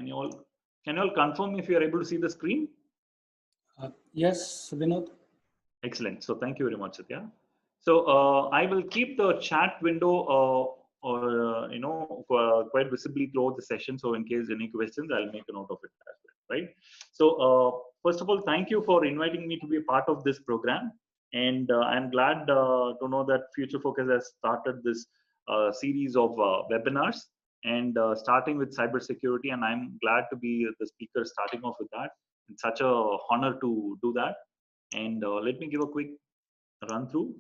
Can you all confirm if you are able to see the screen? Yes, Vinod. Excellent. So thank you very much, Satya. So I will keep the chat window quite visibly throughout the session. So in case any questions, I'll make a note of it as well, right? So first of all, thank you for inviting me to be a part of this program. And I'm glad to know that Future Focus has started this series of webinars and starting with cybersecurity. And I'm glad to be the speaker starting off with that. It's such a honor to do that. And let me give a quick run through.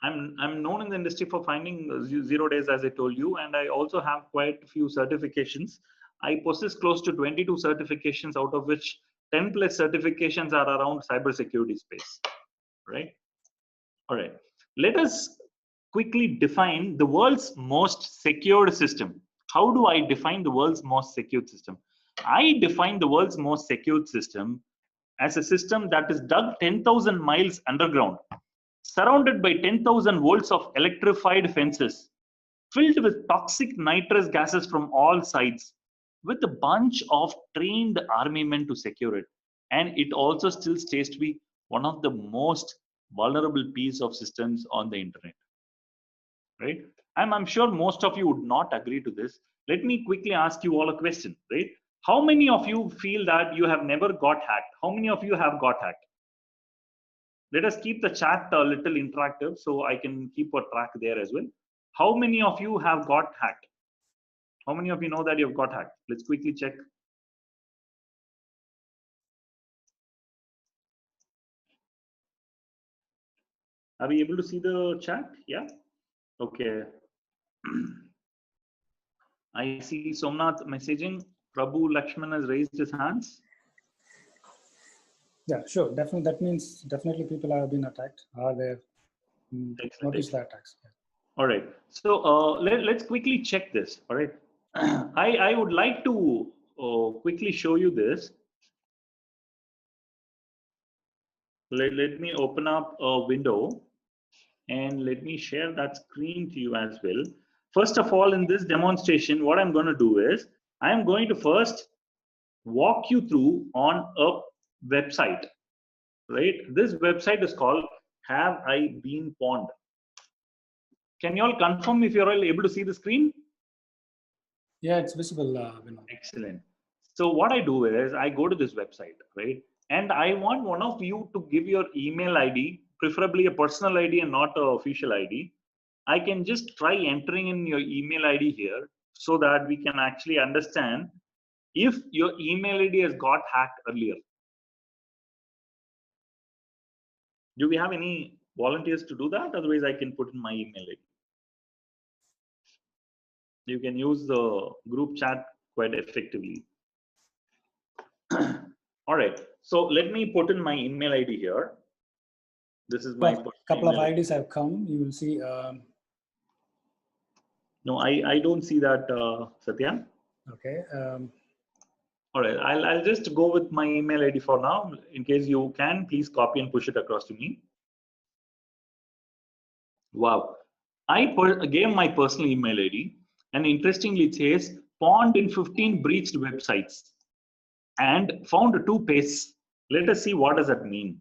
I'm known in the industry for finding 0 days, as I told you, and I also have quite a few certifications. I possess close to 22 certifications, out of which 10 plus certifications are around cybersecurity space, right? All right. Let us quickly define the world's most secured system. How do I define the world's most secured system? I define the world's most secured system as a system that is dug 10,000 miles underground, surrounded by 10,000 volts of electrified fences, filled with toxic nitrous gases from all sides, with a bunch of trained army men to secure it. And it also still stays to be one of the most vulnerable piece of systems on the internet, right? I'm sure most of you would not agree to this. Let me quickly ask you all a question, right? How many of you feel that you have never got hacked? How many of you have got hacked? Let us keep the chat a little interactive so I can keep a track there as well. How many of you have got hacked? How many of you know that you've got hacked? Let's quickly check. Are we able to see the chat? Yeah. Okay. I see Somnath messaging. Prabhu Lakshman has raised his hands. Yeah, sure. Definitely, that means definitely people have been attacked. Are there? Notice the attacks. Yeah. All right. So let's quickly check this. All right. I would like to quickly show you this. Let me open up a window and let me share that screen to you as well. First of all, in this demonstration, what I'm going to do is I'm going to first walk you through on a website, right? This website is called Have I Been Pwned? Can you all confirm if you're all able to see the screen? Yeah, it's visible. Excellent. So what I do is I go to this website, right? And I want one of you to give your email ID, preferably a personal ID and not an official ID. I can just try entering in your email ID here so that we can actually understand if your email ID has got hacked earlier. Do we have any volunteers to do that? Otherwise, I can put in my email ID. You can use the group chat quite effectively. All right. So let me put in my email ID here. This is my couple of IDs have come. You will see. No, I don't see that, Satya. Okay. All right. I'll just go with my email ID for now. In case you can, please copy and push it across to me. Wow. I gave my personal email ID, and interestingly, it says pwned in 15 breached websites and found 2 pastes. Let us see what does that mean.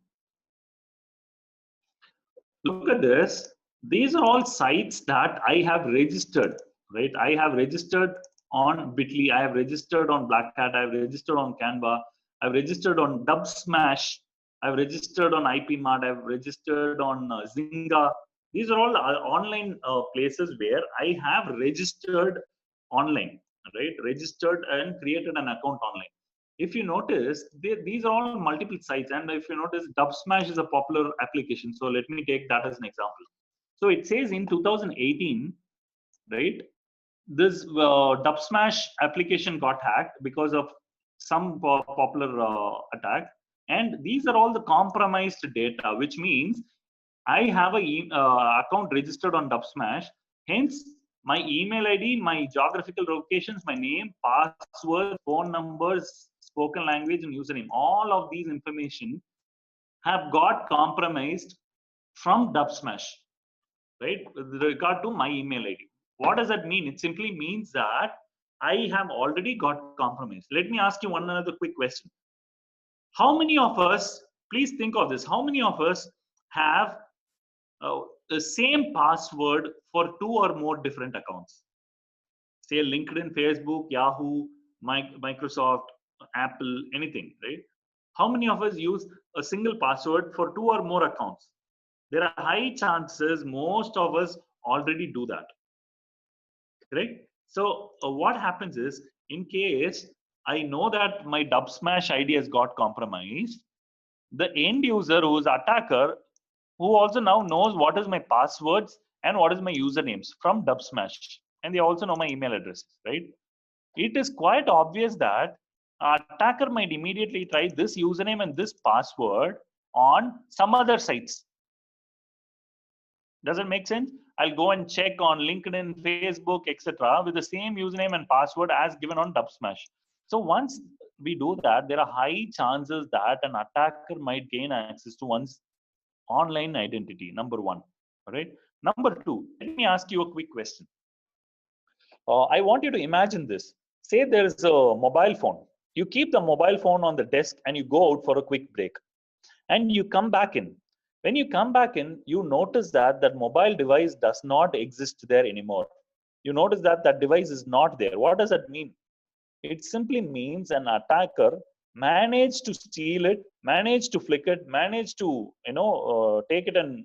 Look at this. These are all sites that I have registered, right? I have registered on Bitly, I have registered on Black Hat, I have registered on Canva, I've registered on Dubsmash, I've registered on IPMart, I've registered on Zynga. These are all online places where I have registered online, right? Registered and created an account online. If you notice, these are all multiple sites, and if you notice, Dubsmash is a popular application. So let me take that as an example. So it says in 2018, right, this Dubsmash application got hacked because of some popular attack, and these are all the compromised data, which means I have a account registered on Dubsmash. Hence, my email ID, my geographical locations, my name, password, phone numbers, spoken language, and username. All of these information have got compromised from Dubsmash, right? With regard to my email ID. What does that mean? It simply means that I have already got compromised. Let me ask you one another quick question. How many of us, please think of this, how many of us have the same password for 2 or more different accounts? Say LinkedIn, Facebook, Yahoo, Microsoft, Apple, anything, right? How many of us use a single password for 2 or more accounts? There are high chances most of us already do that, correct? So what happens is, in case I know that my dub smash ID has got compromised, the end user who is attacker, who also now knows what is my passwords and what is my usernames from dub smash, and they also know my email address, right? It is quite obvious that attacker might immediately try this username and this password on some other sites. Does it make sense? I'll go and check on LinkedIn, Facebook, etc. with the same username and password as given on Dubsmash. So once we do that, there are high chances that an attacker might gain access to one's online identity. Number one, all right. Number two, let me ask you a quick question. I want you to imagine this. Say there is a mobile phone. You keep the mobile phone on the desk and you go out for a quick break, and you come back in. When you come back in, you notice that that mobile device does not exist there anymore. You notice that that device is not there. What does that mean? It simply means an attacker managed to steal it, managed to flick it, managed to take it and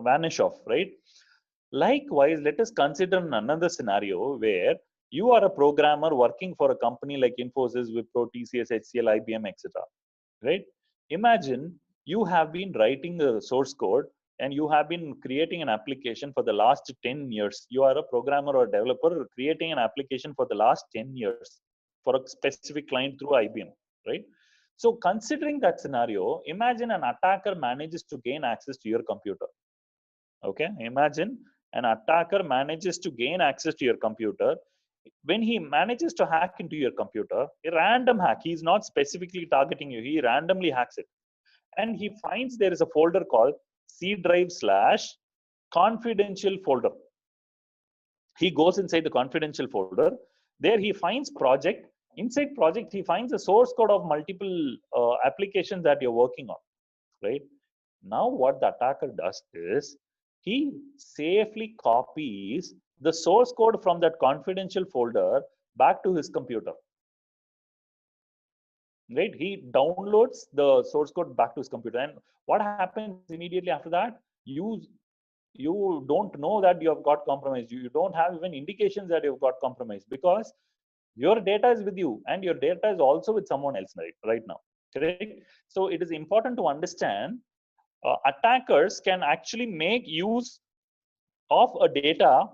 vanish off, right? Likewise, let us consider another scenario where you are a programmer working for a company like Infosys, Wipro, TCS, HCL, IBM, etc. Right? Imagine you have been writing the source code and you have been creating an application for the last 10 years. You are a programmer or developer creating an application for the last 10 years for a specific client through IBM, right? So considering that scenario, imagine an attacker manages to gain access to your computer. Okay, imagine an attacker manages to gain access to your computer. When he manages to hack into your computer, a random hack, he's not specifically targeting you, he randomly hacks it. And he finds there is a folder called C drive / confidential folder. He goes inside the confidential folder. There he finds project. Inside project, he finds a source code of multiple applications that you're working on, right? Now what the attacker does is, he safely copies the source code from that confidential folder back to his computer. Right? He downloads the source code back to his computer. And what happens immediately after that? You don't know that you have got compromised. You don't have even indications that you've got compromised, because your data is with you and your data is also with someone else right now. Correct? So it is important to understand attackers can actually make use of a data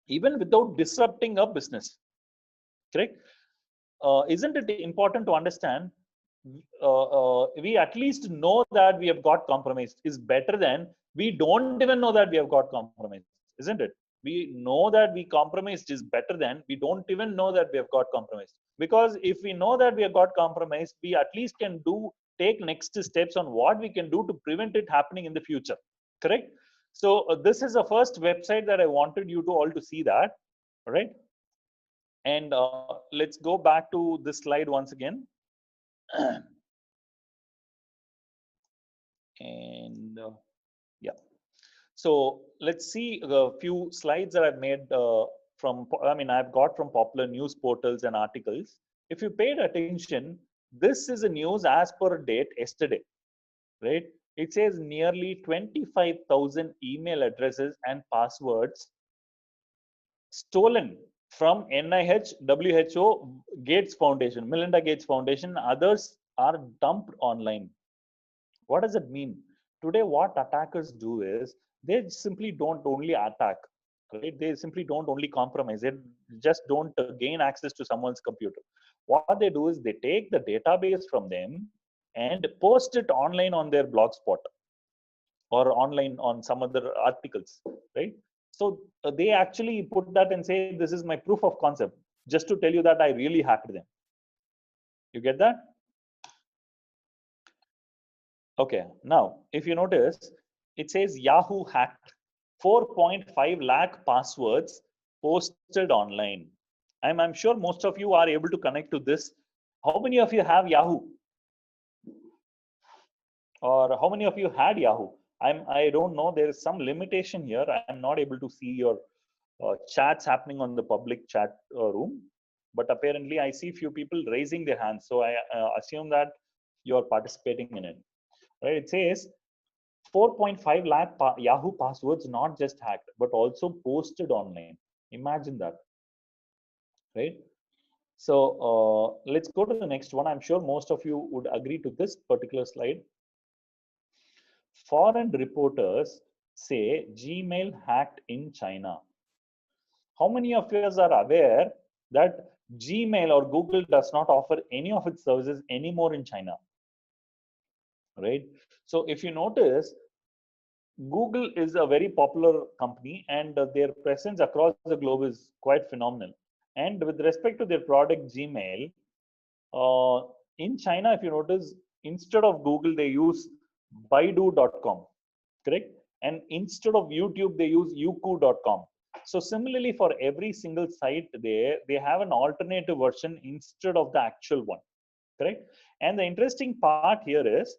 even without disrupting a business. Correct? Isn't it important to understand we at least know that we have got compromised is better than we don't even know that we have got compromised, isn't it? We know that we compromised is better than we don't even know that we have got compromised. Because if we know that we have got compromised, we at least can take next steps on what we can do to prevent it happening in the future. Correct? So this is the first website that I wanted you to all to see that. All right. And let's go back to this slide once again. And yeah, so let's see a few slides that I've made I've got from popular news portals and articles. If you paid attention, this is a news as per date yesterday, right? It says nearly 25,000 email addresses and passwords stolen from NIH, WHO, Gates Foundation, Melinda Gates Foundation, others are dumped online. What does it mean? Today, what attackers do is they simply don't only attack, right? They simply don't only compromise. They just don't gain access to someone's computer. What they do is they take the database from them and post it online on their blogspot or online on some other articles, right? So they actually put that and say, this is my proof of concept, just to tell you that I really hacked them. You get that? Okay, now if you notice, it says Yahoo hacked 4.5 lakh passwords posted online. I'm sure most of you are able to connect to this. How many of you have Yahoo? Or how many of you had Yahoo? I don't know. There is some limitation here. I'm not able to see your chats happening on the public chat room. But apparently, I see few people raising their hands. So I assume that you are participating in it. Right? It says 4.5 lakh Yahoo passwords not just hacked, but also posted online. Imagine that. Right? So let's go to the next one. I'm sure most of you would agree to this particular slide. Foreign reporters say Gmail hacked in China. How many of us are aware that Gmail or Google does not offer any of its services anymore in China? Right? So if you notice, Google is a very popular company and their presence across the globe is quite phenomenal. And with respect to their product Gmail, in China, if you notice, instead of Google, they use Baidu.com, correct? And instead of YouTube, they use Youku.com. So similarly, for every single site there, they have an alternative version instead of the actual one, correct? And the interesting part here is,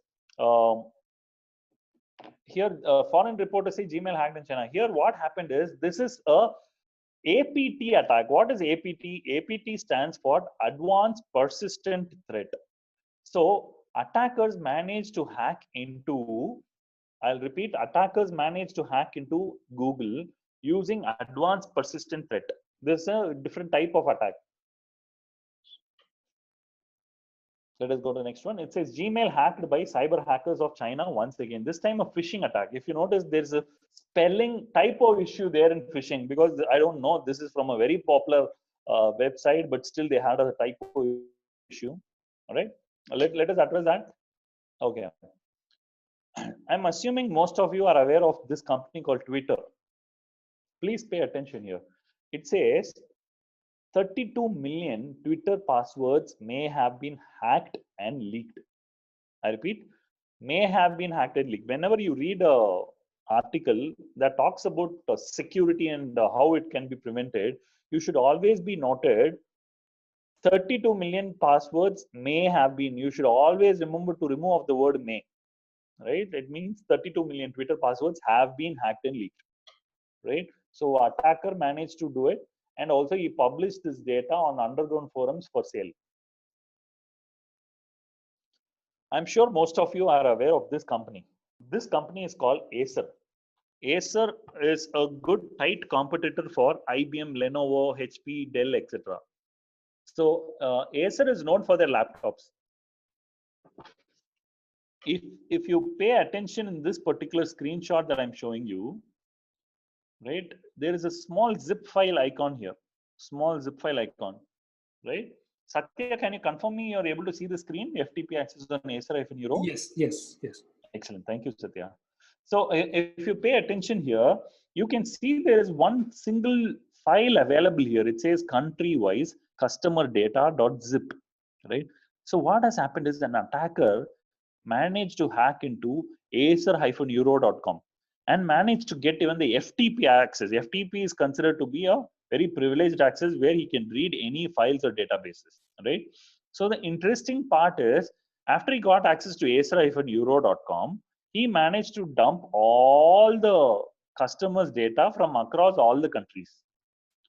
here foreign reporters say Gmail hacked in China. Here what happened is, this is a APT attack. What is APT? APT stands for Advanced Persistent Threat. So attackers managed to hack into, I'll repeat, attackers managed to hack into Google using advanced persistent threat. This is a different type of attack. Let us go to the next one. It says Gmail hacked by cyber hackers of China once again. This time a phishing attack. If you notice, there's a spelling typo issue there in phishing, because I don't know, this is from a very popular website, but still they had a typo issue. All right. Let us address that. Okay. I'm assuming most of you are aware of this company called Twitter. Please pay attention here. It says 32 million Twitter passwords may have been hacked and leaked. I repeat, may have been hacked and leaked. Whenever you read a article that talks about security and how it can be prevented, you should always be noted 32 million passwords may have been. You should always remember to remove the word may. Right? It means 32 million Twitter passwords have been hacked and leaked. Right? So attacker managed to do it, and also he published this data on underground forums for sale. I'm sure most of you are aware of this company. This company is called Acer. Acer is a good tight competitor for IBM, Lenovo, HP, Dell, etc. So Acer is known for their laptops. If you pay attention in this particular screenshot that I'm showing you, right, there is a small zip file icon here, small zip file icon, right? Satya, can you confirm me you're able to see the screen? FTP access on Acer-Euro? Yes, yes, yes. Excellent. Thank you, Satya. So if you pay attention here, you can see there is one single file available here. It says country-wise customer data.zip, right? So what has happened is an attacker managed to hack into acer-euro.com and managed to get even the FTP access. FTP is considered to be a very privileged access where he can read any files or databases, right? So the interesting part is, after he got access to acer-euro.com, he managed to dump all the customers' data from across all the countries.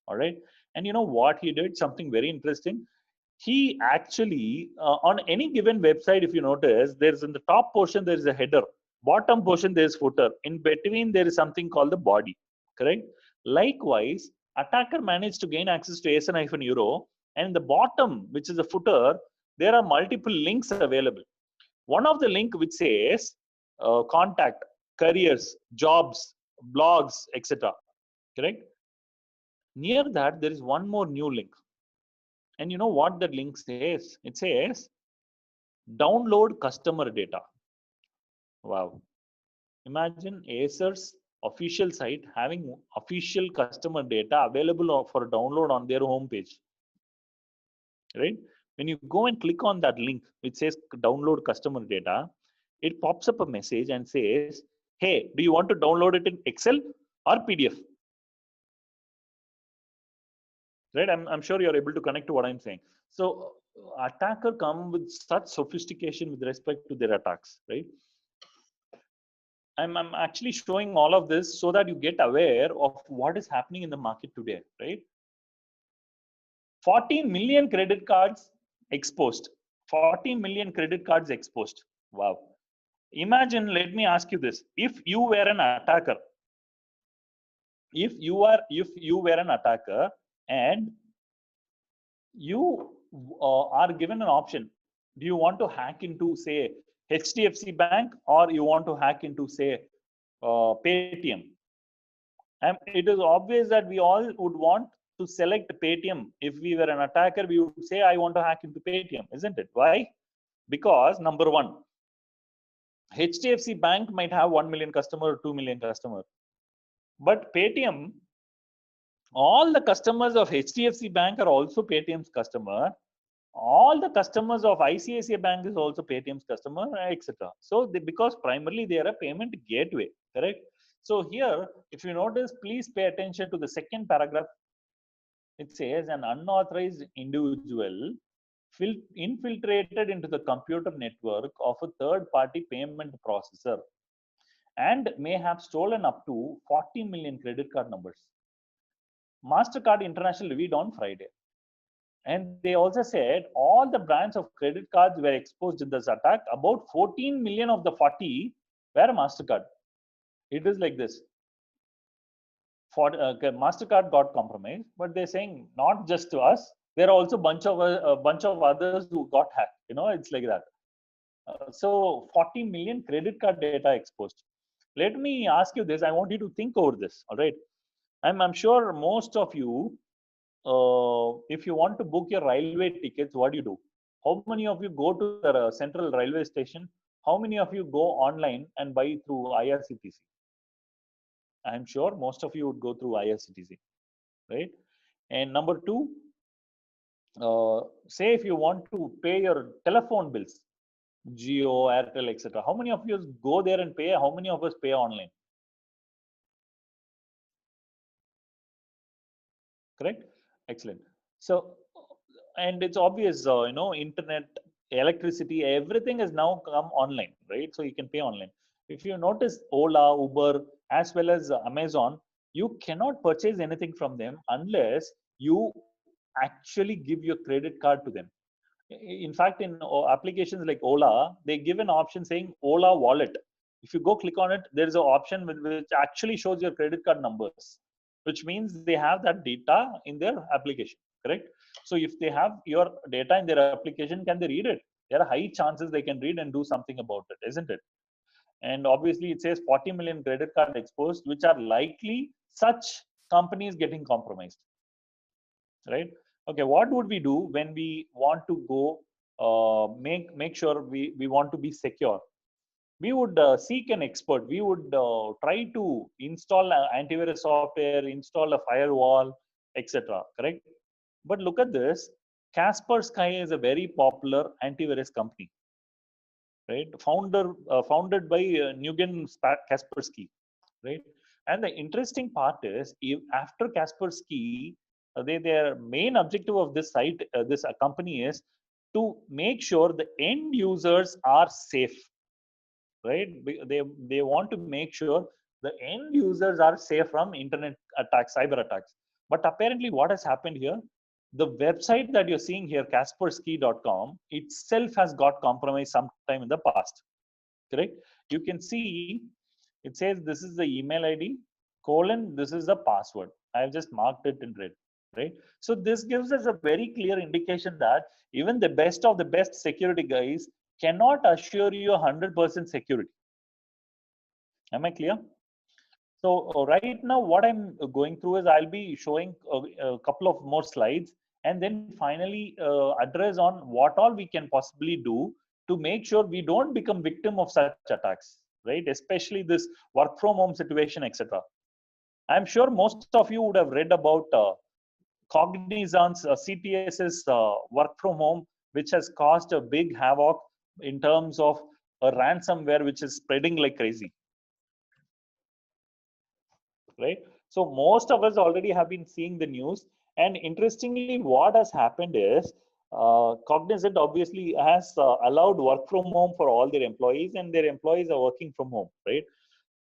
All right. And you know what he did? Something very interesting. He actually, on any given website, if you notice, there's in the top portion, there is a header. Bottom portion, there is footer. In between, there is something called the body. Correct? Likewise, attacker managed to gain access to acer-euro, and in the bottom, which is the footer, there are multiple links available. One of the link which says contact, careers, jobs, blogs, etc. Correct? Near that, there is one more new link. And you know what that link says? It says download customer data. Wow. Imagine Acer's official site having official customer data available for download on their homepage. Right? When you go and click on that link which says download customer data, it pops up a message and says, hey, do you want to download it in Excel or PDF? right? I'm sure you're able to connect to what I'm saying. So attacker come with such sophistication with respect to their attacks, right? I'm actually showing all of this so that you get aware of what is happening in the market today, right? 14 million credit cards exposed. 14 million credit cards exposed. Wow. Imagine, let me ask you this. If you were an attacker, if you were an attacker and you are given an option, do you want to hack into, say, HDFC Bank, or you want to hack into, say, Paytm? And it is obvious that we all would want to select Paytm. If we were an attacker, we would say, I want to hack into Paytm, isn't it? Why? Because number one, HDFC Bank might have 1 million customer or 2 million customer, but Paytm, all the customers of HDFC Bank are also Paytm's customer. All the customers of ICICI Bank is also Paytm's customer, etc. So because primarily they are a payment gateway, correct? So here, if you notice, please pay attention to the second paragraph. It says an unauthorized individual infiltrated into the computer network of a third-party payment processor and may have stolen up to 40 million credit card numbers. MasterCard International reviewed on Friday. And they also said all the brands of credit cards were exposed in this attack. About 14 million of the 40 were MasterCard. It is like this. For MasterCard got compromised, but they're saying not just to us. There are also a bunch of others who got hacked. You know, it's like that. So 40 million credit card data exposed. Let me ask you this. I want you to think over this. All right. I'm sure most of you, if you want to book your railway tickets, what do you do? How many of you go to the central railway station? How many of you go online and buy through IRCTC? I'm sure most of you would go through IRCTC, right? And number two, say if you want to pay your telephone bills, Jio, Airtel, etc. How many of you go there and pay? How many of us pay online? Correct? Excellent. So, and it's obvious, internet, electricity, everything has now come online, right? So you can pay online. If you notice Ola, Uber, as well as Amazon, you cannot purchase anything from them unless you actually give your credit card to them. In fact, in applications like Ola, they give an option saying Ola Wallet. If you go click on it, there is an option which actually shows your credit card numbers, which means they have that data in their application, correct? So if they have your data in their application, can they read it? There are high chances they can read and do something about it, isn't it? And obviously it says 40 million credit card exposed, which are likely such companies getting compromised, right? Okay, what would we do when we want to go make sure we want to be secure? We would seek an expert. We would try to install antivirus software, install a firewall, etc. Correct? But look at this. Kaspersky is a very popular antivirus company, right? Founded by Nguyen Kaspersky, right? And the interesting part is, after Kaspersky, their main objective of this site, this company, is to make sure the end users are safe, right? They want to make sure the end users are safe from internet attacks, cyber attacks. But apparently, what has happened here? The website that you're seeing here, kaspersky.com, itself has got compromised sometime in the past. Correct? You can see it says this is the email ID colon, this is the password. I have just marked it in red, right? So this gives us a very clear indication that even the best of the best security guys cannot assure you 100% security. Am I clear? So right now, what I'm going through is I'll be showing a couple of more slides, and then finally address on what all we can possibly do to make sure we don't become victim of such attacks, right? Especially this work from home situation, etc. I'm sure most of you would have read about Cognizant's CTS's work from home, which has caused a big havoc in terms of a ransomware which is spreading like crazy, right? So most of us already have been seeing the news, And interestingly, what has happened is Cognizant obviously has allowed work from home for all their employees, and their employees are working from home, right?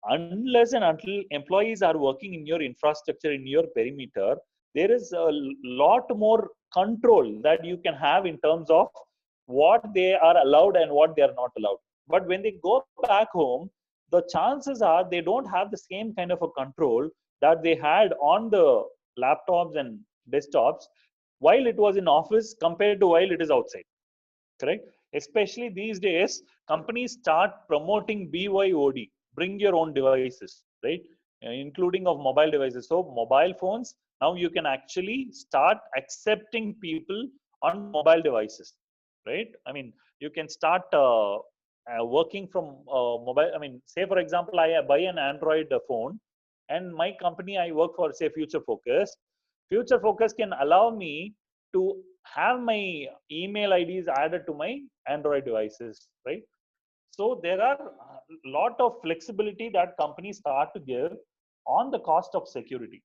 Unless and until employees are working in your infrastructure, in your perimeter, there is a lot more control that you can have in terms of what they are allowed and what they are not allowed. But when they go back home, the chances are they don't have the same kind of a control that they had on the laptops and desktops while it was in office compared to while it is outside. Correct? Especially these days, companies start promoting BYOD, bring your own devices, right? Including of mobile devices. So mobile phones, now you can actually start accepting people on mobile devices, right? I mean, you can start working from mobile. I mean, say for example, I buy an Android phone, and my company I work for, say Future Focus. Future Focus can allow me to have my email IDs added to my Android devices, right? So there are a lot of flexibility that companies start to give on the cost of security.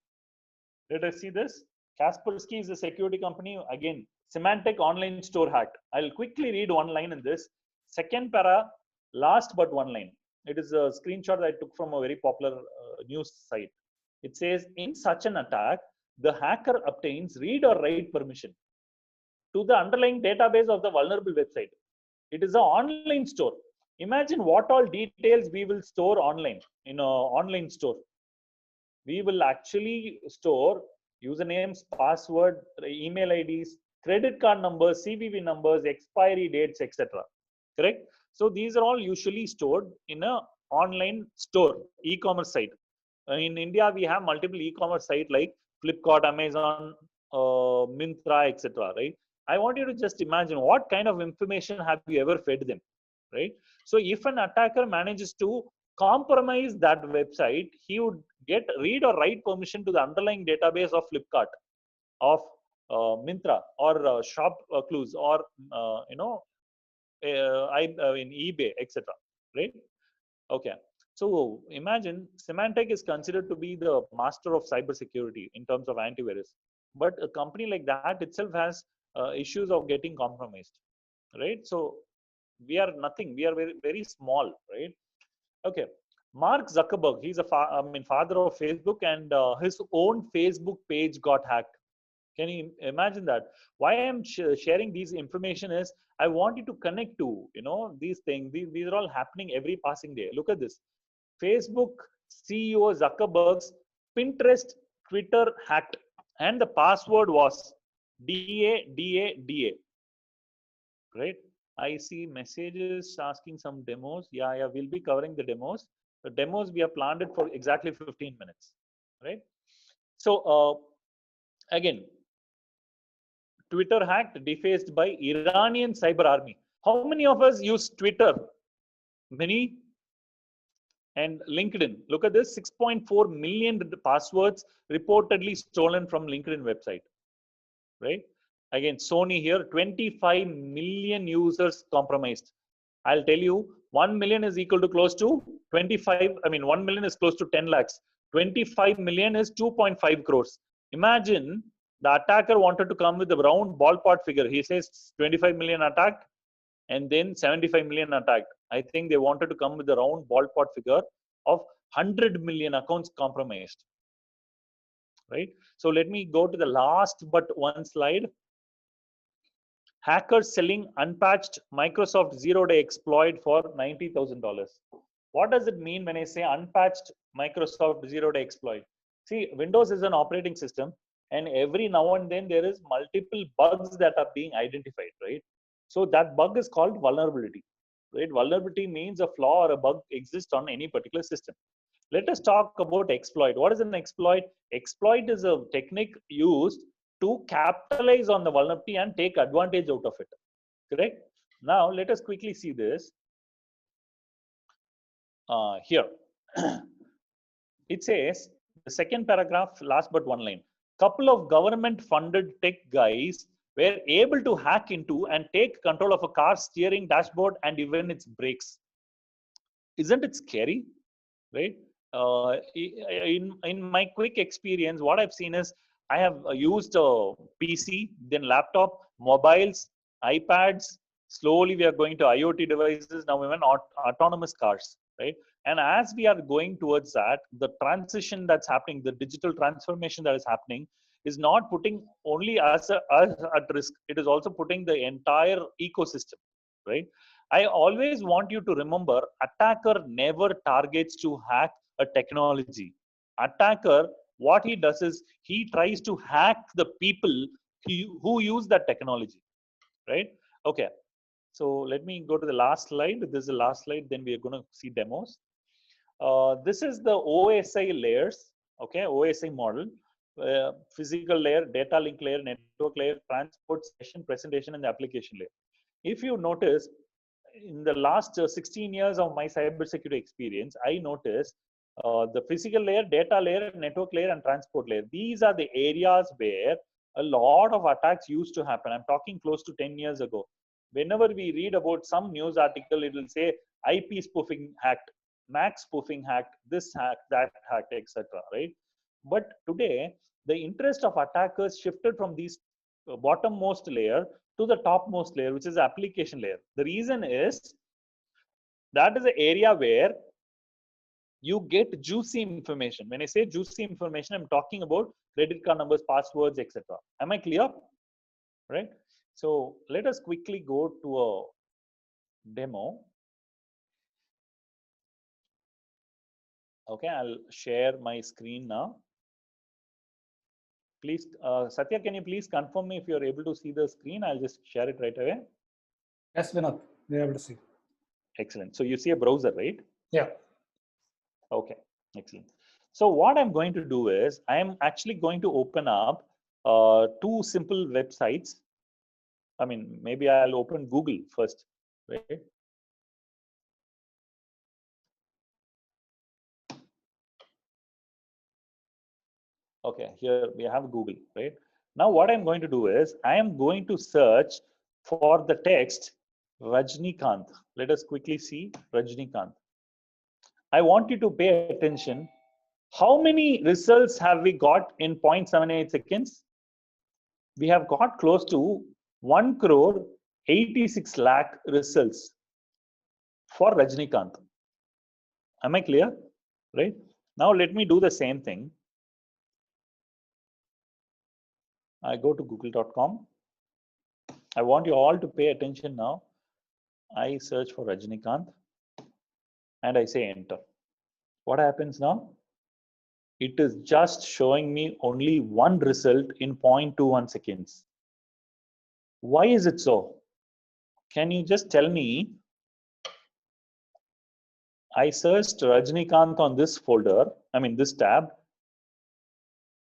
Let us see this. Kaspersky is a security company. Again, Symantec online store hack. I'll quickly read one line in this. Second para, last but one line. It is a screenshot that I took from a very popular news site. It says, in such an attack, the hacker obtains read or write permission to the underlying database of the vulnerable website. It is an online store. Imagine what all details we will store online in an online store. We will actually store usernames, password, email IDs, credit card numbers, CVV numbers, expiry dates, etc. Correct? So these are all usually stored in an online store, e-commerce site. In India, we have multiple e-commerce sites like Flipkart, Amazon, Myntra, etc. Right? I want you to just imagine what kind of information have you ever fed them, right? So if an attacker manages to compromise that website, he would get read or write permission to the underlying database of Flipkart, of Myntra, or Shop Clues, or in eBay, etc. Right? Okay. So imagine Symantec is considered to be the master of cybersecurity in terms of antivirus, but a company like that itself has issues of getting compromised, right? So we are nothing. We are very, very small, right? Okay. Mark Zuckerberg, he's a father of Facebook, and his own Facebook page got hacked. Can you imagine that? Why I'm sharing these information is I want you to connect to these things. These are all happening every passing day. Look at this. Facebook CEO Zuckerberg's Pinterest Twitter hacked, and the password was DA. Right? I see messages asking some demos. Yeah, we'll be covering the demos. The demos we have planned it for exactly 15 minutes. Right? So again, Twitter hacked, defaced by Iranian cyber army. How many of us use Twitter? Many. And LinkedIn. Look at this, 6.4 million passwords reportedly stolen from LinkedIn website. Right? Again, Sony here, 25 million users compromised. I'll tell you, 1 million is equal to close to 25. 1 million is close to 10 lakhs. 25 million is 2.5 crores. Imagine the attacker wanted to come with a round ballpark figure. He says 25 million attacked and then 75 million attacked. I think they wanted to come with a round ballpark figure of 100 million accounts compromised. Right? So let me go to the last but one slide. Hackers selling unpatched Microsoft zero-day exploit for $90,000. What does it mean when I say unpatched Microsoft zero-day exploit? See, Windows is an operating system, and every now and then there is multiple bugs that are being identified, right? So that bug is called vulnerability, right? Vulnerability means a flaw or a bug exists on any particular system. Let us talk about exploit. What is an exploit? Exploit is a technique used to capitalize on the vulnerability and take advantage out of it. Correct? Now, let us quickly see this. Here. It says, the second paragraph, last but one line. Couple of government-funded tech guys were able to hack into and take control of a car's steering, dashboard, and even its brakes. Isn't it scary? Right? In my quick experience, what I've seen is I have used a PC, then laptop, mobiles, iPads. Slowly, we are going to IoT devices. Now, even autonomous cars, right? And as we are going towards that, the transition that's happening, the digital transformation that is happening, is not putting only us at risk. It is also putting the entire ecosystem, right? I always want you to remember, attacker never targets to hack a technology. Attacker, what he does is he tries to hack the people who use that technology, right? Okay, so let me go to the last slide. This is the last slide, then we are going to see demos. This is the OSI layers, okay, OSI model. Physical layer, data link layer, network layer, transport, session, presentation, and the application layer. If you notice, in the last 16 years of my cybersecurity experience, I noticed the physical layer, data layer, network layer, and transport layer. These are the areas where a lot of attacks used to happen. I'm talking close to 10 years ago. Whenever we read about some news article, it will say IP spoofing hacked, MAC spoofing hacked, this hacked, that hacked, etc. Right? But today, the interest of attackers shifted from these bottommost layer to the topmost layer, which is the application layer. The reason is that is the area where you get juicy information. When I say juicy information, I'm talking about credit card numbers, passwords, etc. Am I clear? Right? So let us quickly go to a demo. Okay, I'll share my screen now. Please, Satya, can you please confirm me if you're able to see the screen? I'll just share it right away. Yes, Vinod, we're able to see. Excellent. So you see a browser, right? Yeah. Okay, excellent. So what I'm going to do is I'm actually going to open up two simple websites. I mean, maybe I'll open Google first, right? Okay, here we have Google, right? Now what I'm going to do is I am going to search for the text Rajnikant. Let us quickly see Rajnikant. I want you to pay attention. How many results have we got in 0.78 seconds? We have got close to 1 crore 86 lakh results for Rajnikant. Am I clear? Right? Now let me do the same thing. I go to google.com. I want you all to pay attention now. I search for Rajnikant and I say enter. What happens now? It is just showing me only one result in 0.21 seconds. Why is it so? Can you just tell me? I searched Rajnikant on this folder, I mean this tab.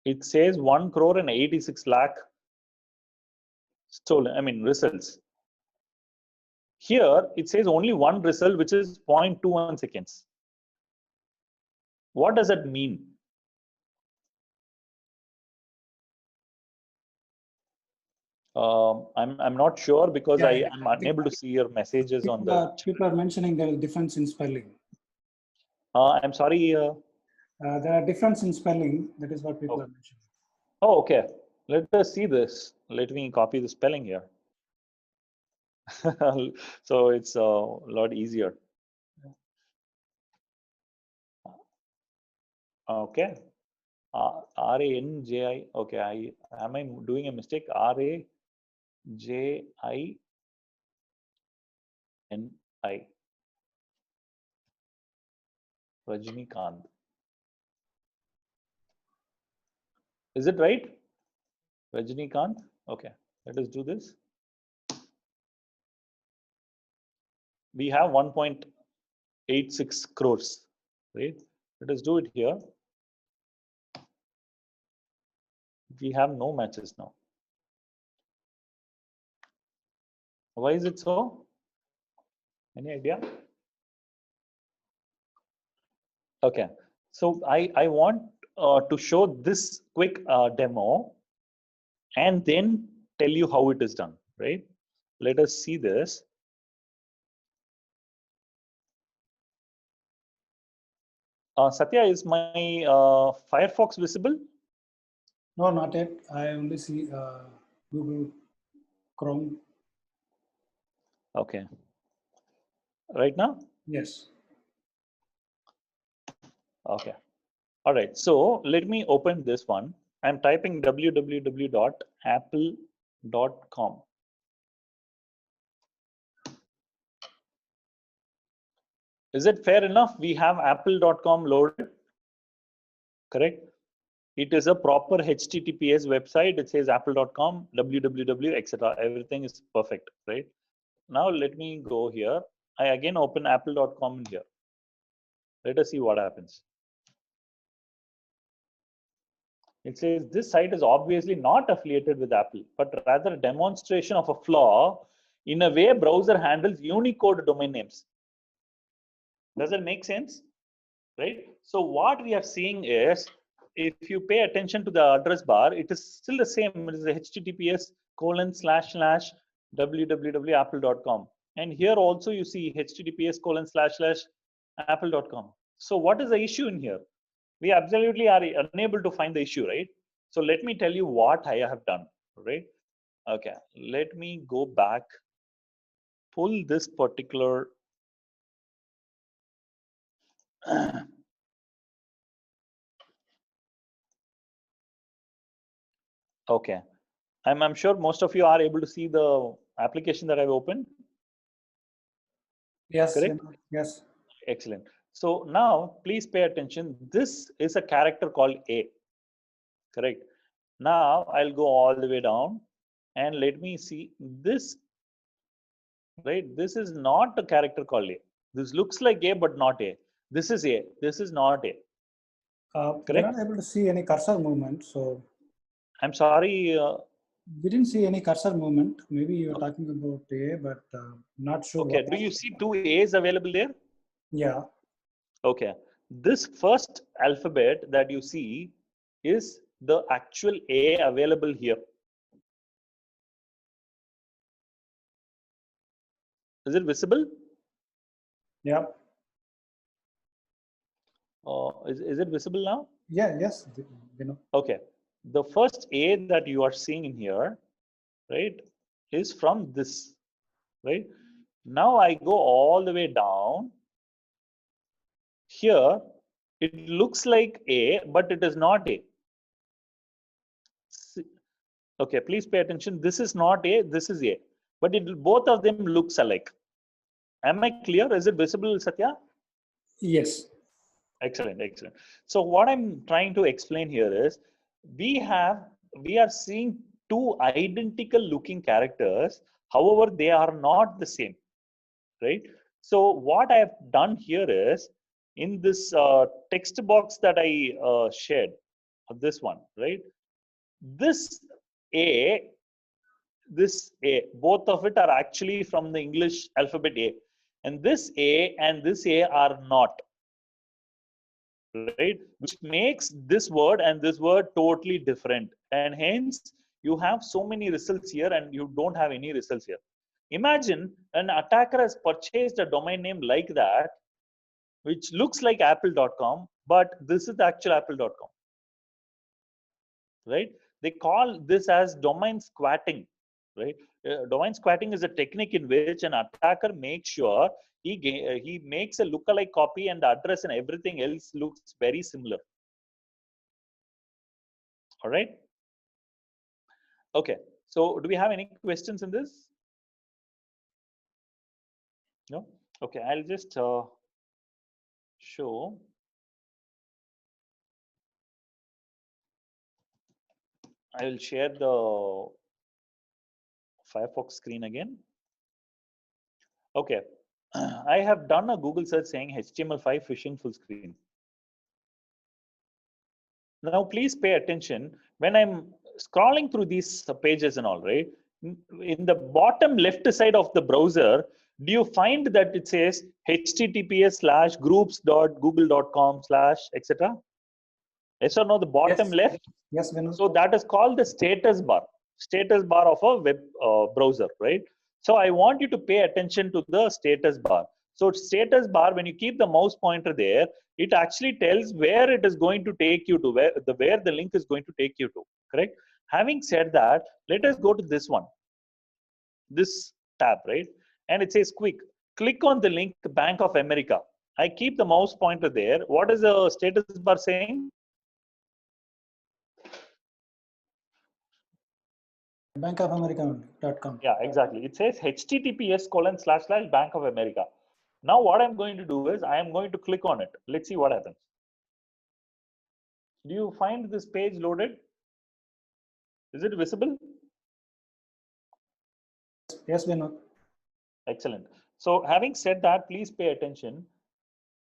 It says 1 crore and 86 lakh stolen, I mean results. Here it says only one result, which is 0.21 seconds. What does that mean? I'm not sure because Yeah, I'm unable to see your messages on the. People are mentioning there is difference in spelling. I'm sorry. There are difference in spelling. That is what people are mentioning. Oh, okay. Let us see this. Let me copy the spelling here. So it's a lot easier. Okay. R-A-N-J-I. Okay. Am I doing a mistake? R-A-J-I-N-I. Rajnikant. Is it right? Rajnikant. Okay. Let us do this. We have 1.86 crores, right? Let us do it here. We have no matches now. Why is it so? Any idea? Okay, so I want to show this quick demo and then tell you how it is done, right? Let us see this. Satya, is my Firefox visible? No, not yet. I only see Google Chrome. Okay. Right now? Yes. Okay. All right. So let me open this one. I'm typing www.apple.com. Is it fair enough? We have apple.com loaded, correct? It is a proper HTTPS website. It says apple.com, www, etc. Everything is perfect, right? Now let me go here. I again open apple.com in here. Let us see what happens. It says this site is obviously not affiliated with Apple, but rather a demonstration of a flaw in a way browser handles Unicode domain names. Does it make sense? Right? So what we are seeing is, if you pay attention to the address bar, it is still the same. It is the https://www.apple.com. And here also you see https://apple.com. So what is the issue in here? We absolutely are unable to find the issue, right? So let me tell you what I have done, right? Okay, let me go back, pull this particular okay, I'm sure most of you are able to see the application that I've opened. Yes. Correct? Yes. Excellent. So now please pay attention. This is a character called A. Correct. Now I'll go all the way down and let me see this. Right? This is not a character called A. This looks like A but not A. This is A. This is not A. We're not able to see any cursor movement. So I'm sorry. We didn't see any cursor movement. Maybe you're talking about A, but not sure. Okay. Do you see two A's available there? Yeah. Okay. This first alphabet that you see is the actual A available here. Is it visible? Yeah. Is it visible now? Yeah. Yes. Okay. The first A that you are seeing in here, right, is from this, right? Now I go all the way down. Here, it looks like A, but it is not A. Okay, please pay attention. This is not A, this is A. But both of them looks alike. Am I clear? Is it visible, Satya? Yes. Excellent, excellent. So what I'm trying to explain here is we are seeing two identical looking characters. However, they are not the same, right? So what I have done here is in this text box that I shared, this one, right? This A, both of it are actually from the English alphabet A. And this A and this A are not. Right, which makes this word and this word totally different, and hence you have so many results here and you don't have any results here. Imagine an attacker has purchased a domain name like that, which looks like apple.com, but this is the actual apple.com, right? They call this as domain squatting, right? Domain squatting is a technique in which an attacker makes sure he makes a lookalike copy and the address and everything else looks very similar. All right. Okay. So do we have any questions in this? No? Okay. I'll just show. I will share the Firefox screen again. Okay. I have done a Google search saying HTML5 phishing full screen. Now, please pay attention when I'm scrolling through these pages and all, right? In the bottom left side of the browser, do you find that it says https:/groups.google.com/ Yes or no? The bottom left. Yes, Vinod. So that is called the status bar of a web browser, right? So I want you to pay attention to the status bar. So status bar, when you keep the mouse pointer there, it actually tells where it is going to take you to, where the link is going to take you to. correct? Having said that, let us go to this one, this tab, right? And it says quick, click on the link Bank of America. I keep the mouse pointer there. What is the status bar saying? bankofamerica.com. Yeah, exactly. It says https:// Bank of America. Now what I'm going to do is I am going to click on it. Let's see what happens. Do you find this page loaded? Is it visible? Yes, Vinod. Excellent. So having said that, please pay attention.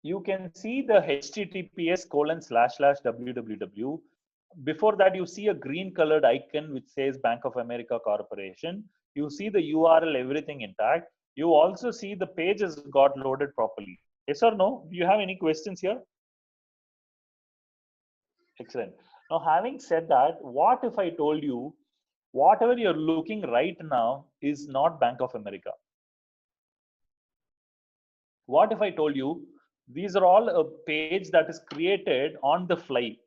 You can see the https://www. Before that, you see a green colored icon which says Bank of America Corporation. You see the URL, everything intact. You also see the page has got loaded properly. Yes or no? Do you have any questions here? Excellent. Now, having said that, what if I told you whatever you're looking right now is not Bank of America? What if I told you these are all a page that is created on the fly?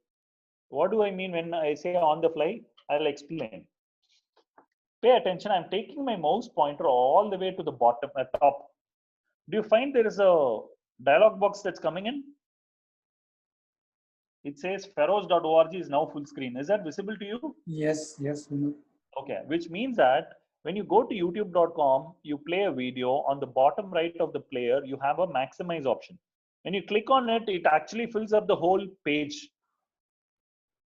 What do I mean when I say on the fly? I'll explain. Pay attention. I'm taking my mouse pointer all the way to the bottom, top. Do you find there is a dialog box that's coming in? It says feroz.org is now full screen. Is that visible to you? Yes, yes, Vinod. Okay, which means that when you go to youtube.com, you play a video, on the bottom right of the player, you have a maximize option. When you click on it, it actually fills up the whole page.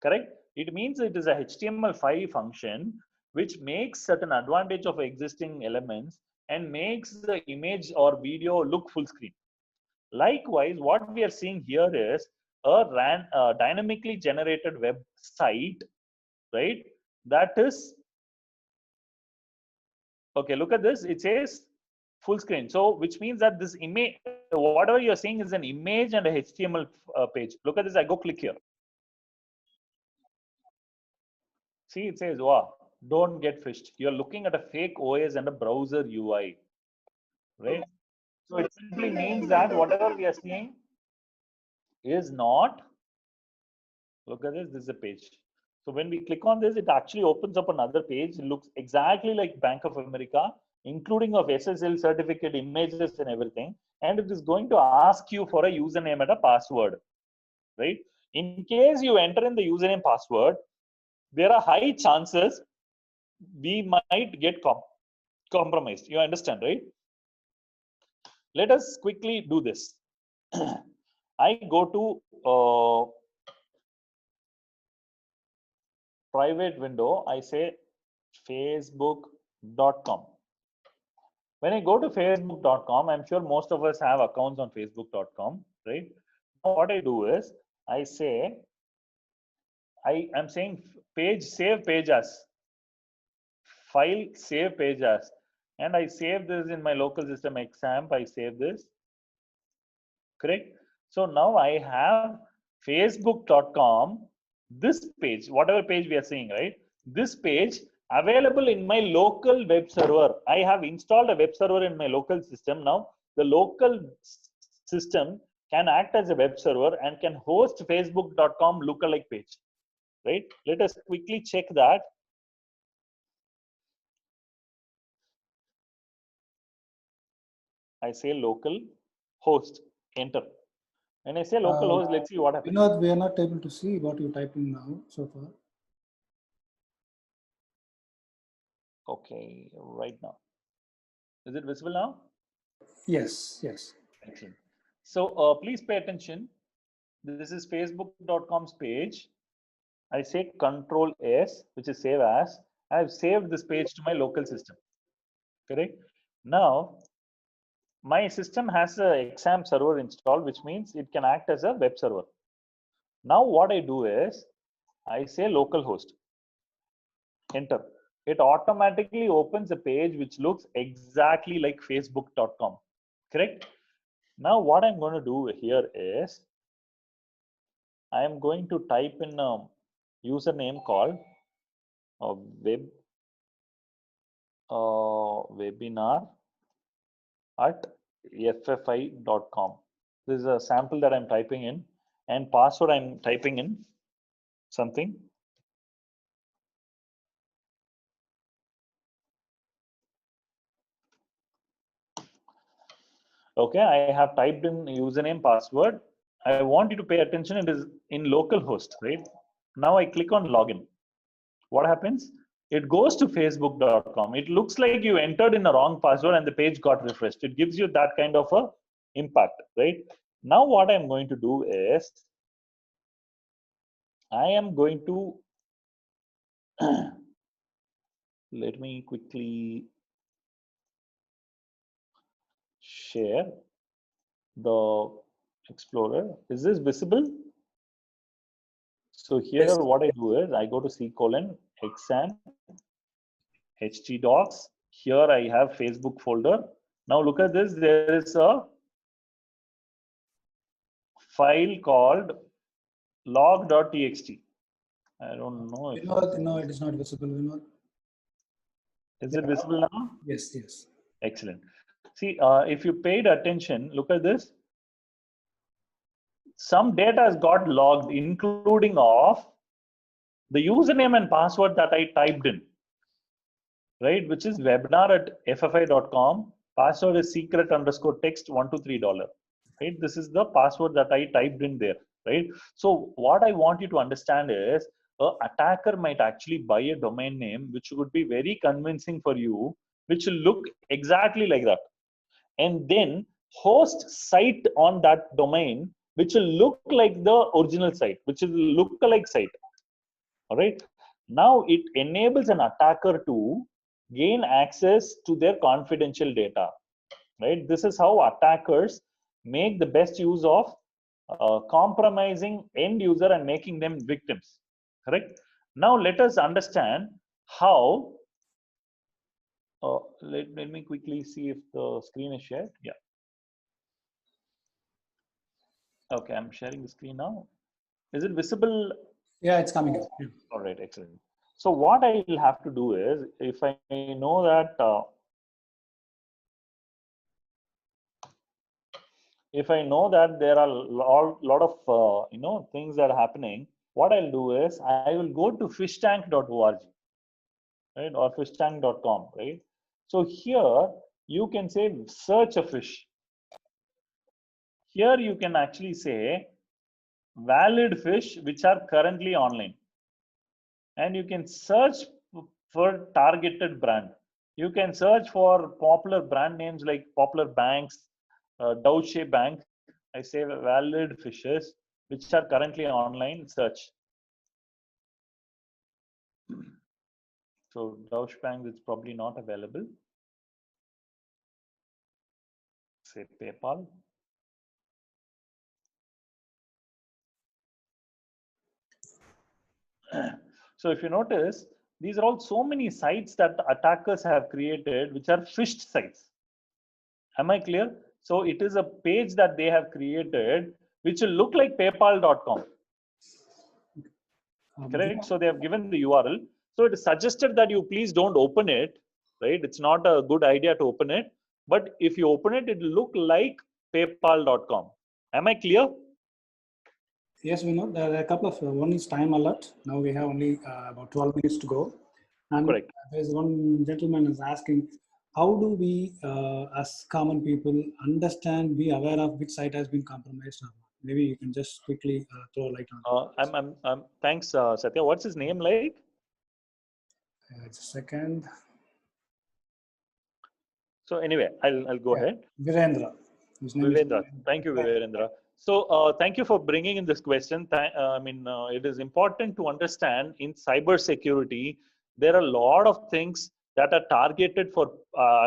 Correct? It means it is a HTML5 function which makes certain advantage of existing elements and makes the image or video look full screen. Likewise, what we are seeing here is a dynamically generated website, right? That is, okay, look at this. It says full screen. So, which means that this image, whatever you're seeing is an image and a HTML page. Look at this. I go click here. See, it says, wow, don't get phished. You're looking at a fake OS and a browser UI, right? So it simply means that whatever we are seeing is not, look at this, this is a page. So when we click on this, it actually opens up another page. It looks exactly like Bank of America, including of SSL certificate, images and everything. And it is going to ask you for a username and a password, right? In case you enter in the username password, there are high chances we might get compromised. You understand, right? Let us quickly do this. I go to private window. I say facebook.com. When I go to facebook.com, I'm sure most of us have accounts on facebook.com, right? Now what I do is I say, I'm saying page, save page as, file, save page as, and I save this in my local system XAMPP. I save this, correct? So now I have facebook.com, this page, whatever page we are seeing, right? This page available in my local web server. I have installed a web server in my local system. Now the local system can act as a web server and can host facebook.com lookalike page, right? Let us quickly check that. I say local host, enter. When I say local host, let's see what happens. Vinod, we are not able to see what you typing now so far. Okay, right now. Is it visible now? Yes, yes. Excellent. So please pay attention. This is facebook.com's page. I say Control S, which is save as. I have saved this page to my local system. Correct? Now, my system has a XAMPP server installed, which means it can act as a web server. Now, what I do is I say localhost. Enter. It automatically opens a page which looks exactly like facebook.com. Correct? Now, what I'm going to do here is I am going to type in a username called webinar at ffi.com. This is a sample that I'm typing in, and password I'm typing in something. Okay, I have typed in username, password. I want you to pay attention. It is in localhost, right? Now I click on login. What happens? It goes to facebook.com. It looks like you entered in a wrong password and the page got refreshed. It gives you that kind of a impact, right? Now what I'm going to do is I am going to let me quickly share the Explorer. Is this visible? So here Yes. what I do is I go to C:\exam htdocs. Here I have Facebook folder. Now look at this. There is a file called log.txt. I don't know if No, it is not visible. Vinod. is Yeah. it visible now? Yes, yes. Excellent. See, if you paid attention, look at this. Some data has got logged, including of the username and password that I typed in, right? Which is webinar@ffi.com. Password is secret_text $123. Right? This is the password that I typed in there, right? So what I want you to understand is a attacker might actually buy a domain name which would be very convincing for you, which will look exactly like that, and then host site on that domain which will look like the original site, which is look-alike site. All right. Now it enables an attacker to gain access to their confidential data. Right. This is how attackers make the best use of compromising end user and making them victims. Correct. Now let us understand how. Let me quickly see if the screen is shared. Yeah. Okay, I'm sharing the screen now. Is it visible? Yeah, it's coming up. Yeah. All right, excellent. So what I will have to do is, if I know that there are lot of things that are happening, what I'll do is I will go to fishtank.org, right, or fishtank.com, right? So here you can say search a fish. Here you can actually say valid fish which are currently online, and you can search for targeted brand. You can search for popular brand names like popular banks, Deutsche Bank. I say valid fishes which are currently online. Search. So Deutsche Bank is probably not available. Say PayPal. So if you notice, these are all so many sites that attackers have created, which are phished sites. Am I clear? So it is a page that they have created, which will look like paypal.com. Correct? So they have given the URL. So it is suggested that you please don't open it, right? It's not a good idea to open it. But if you open it, it will look like paypal.com. Am I clear? Yes, we know there are a couple of one is time alert. Now we have only about 12 minutes to go. And correct. There's one gentleman is asking, how do we as common people understand, be aware of which site has been compromised? Maybe you can just quickly throw a light on. Thanks, Satya. What's his name like? Just a second. So anyway, I'll go ahead. Virendra. His name Vivendra. is Thank you, Vivendra. So thank you for bringing in this question. It is important to understand in cybersecurity, there are a lot of things that are targeted for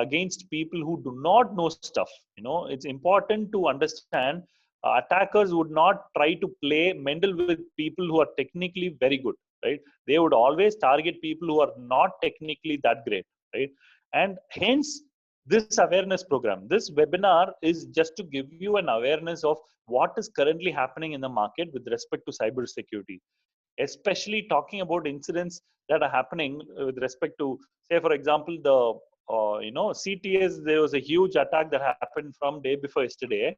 against people who do not know stuff. It's important to understand attackers would not try to play Mendel with people who are technically very good, right? They would always target people who are not technically that great, right? And hence, this awareness program, this webinar is just to give you an awareness of what is currently happening in the market with respect to cybersecurity, especially talking about incidents that are happening with respect to, say, for example, the CTS. There was a huge attack that happened from day before yesterday.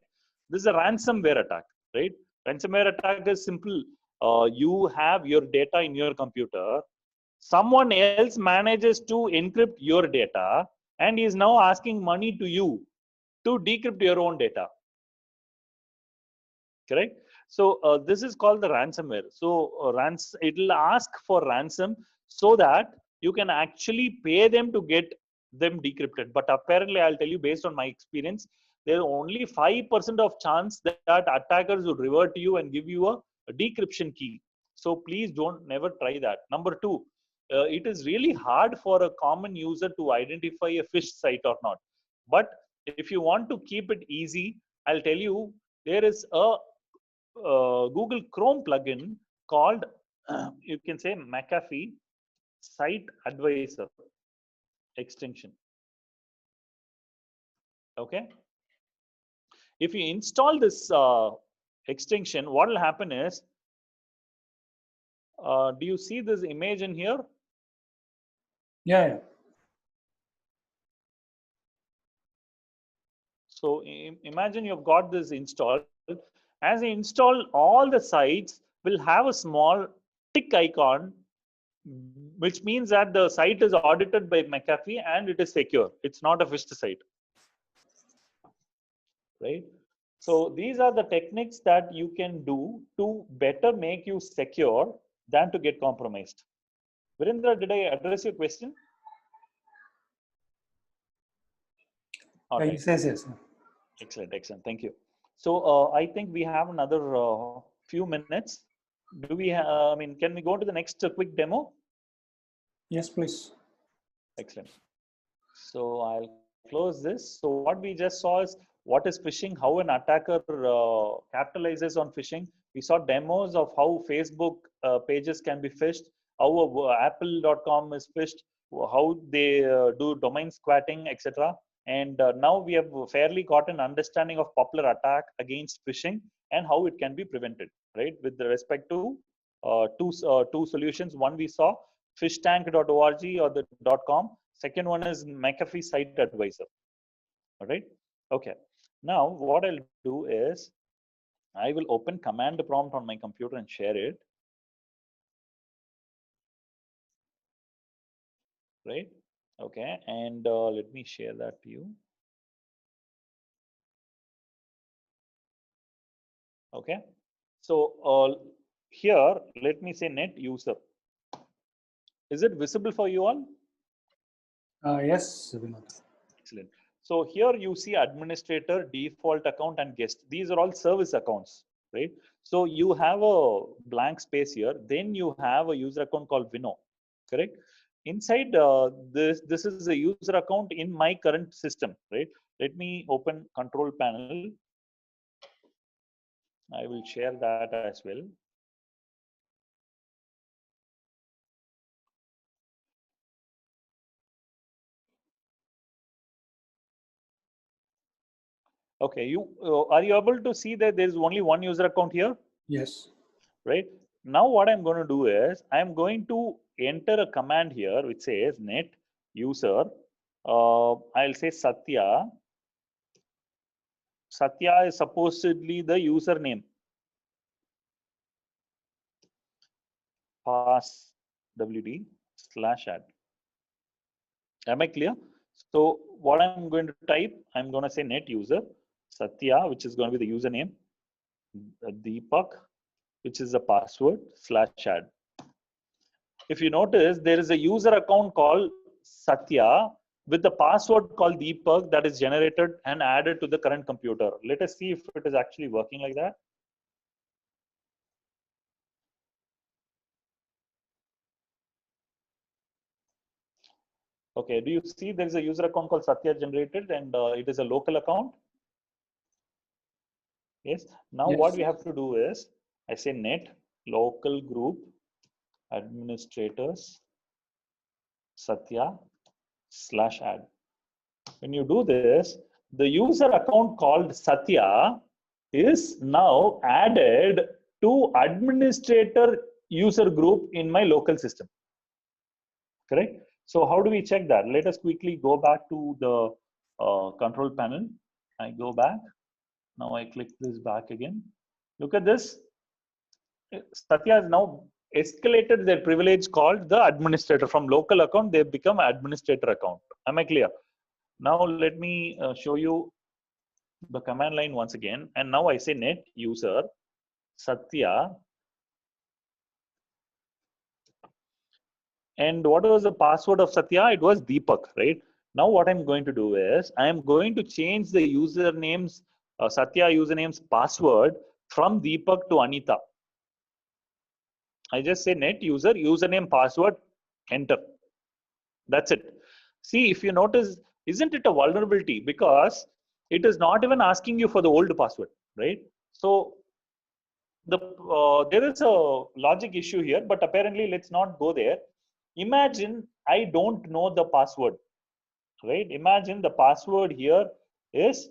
This is a ransomware attack, right? Ransomware attack is simple. You have your data in your computer. Someone else manages to encrypt your data and is now asking money to you to decrypt your own data. Correct? So this is called the ransomware. So it will ask for ransom so that you can actually pay them to get them decrypted. But apparently, I'll tell you, based on my experience, there are only 5% of chance that attackers would revert to you and give you a decryption key. So please never try that. Number two, it is really hard for a common user to identify a phish site or not. But if you want to keep it easy, I'll tell you, there is a Google Chrome plugin called, you can say, McAfee Site Advisor extension. Okay. If you install this extension, what will happen is, do you see this image in here? Yeah. So imagine you've got this installed. As you install, all the sites will have a small tick icon, which means that the site is audited by McAfee and it is secure. It's not a phished site. Right? So these are the techniques that you can do to better make you secure than to get compromised. Virendra, did I address your question? All right. Yes. Excellent. Thank you. So I think we have another few minutes. Do we? I mean, can we go to the next quick demo? Yes, please. Excellent. So I'll close this. So what we just saw is what is phishing, how an attacker capitalizes on phishing. We saw demos of how Facebook pages can be phished, how apple.com is phished, how they do domain squatting, etc. And now we have fairly got an understanding of popular attack against phishing and how it can be prevented, right? With respect to two solutions. One we saw, fishtank.org or the .com. Second one is McAfee Site Advisor. All right. Okay. Now what I'll do is I will open command prompt on my computer and share it. Right. Okay. And let me share that to you. Okay. So here, let me say net user. Is it visible for you all? Yes. Excellent. So here you see administrator, default account, and guest. These are all service accounts, right? So you have a blank space here. Then you have a user account called Vino, correct? Inside this is a user account in my current system, right? Let me open control panel. I will share that as well. Okay, are you able to see that there is only one user account here? Yes. Right. Now what I'm going to do is I'm going to enter a command here which says net user. I'll say Satya. Satya is supposedly the username. Pass wd/add. Am I clear? So what I'm going to type, I'm going to say net user Satya, which is going to be the username, Deepak, which is the password /add. If you notice, there is a user account called Satya with the password called Deepak that is generated and added to the current computer. Let us see if it is actually working like that. Okay, do you see there is a user account called Satya generated and it is a local account? Yes. Now Yes. what we have to do is I say net local group administrators Satya /add. When you do this, the user account called Satya is now added to administrator user group in my local system. Correct? So how do we check that? Let us quickly go back to the control panel. I go back. Now I click this back again. Look at this. Satya has now escalated their privilege called the administrator. From local account, they become administrator account. Am I clear? Now let me show you the command line once again, and now I say net user Satya. And what was the password of Satya? It was Deepak, right? Now what I'm going to do is I am going to change the username's Satya username's password from Deepak to Anita. I just say net user username password enter. That's it. See, if you notice, isn't it a vulnerability? Because it is not even asking you for the old password, right? So there is a logic issue here, but apparently let's not go there. Imagine I don't know the password, right? Imagine the password here is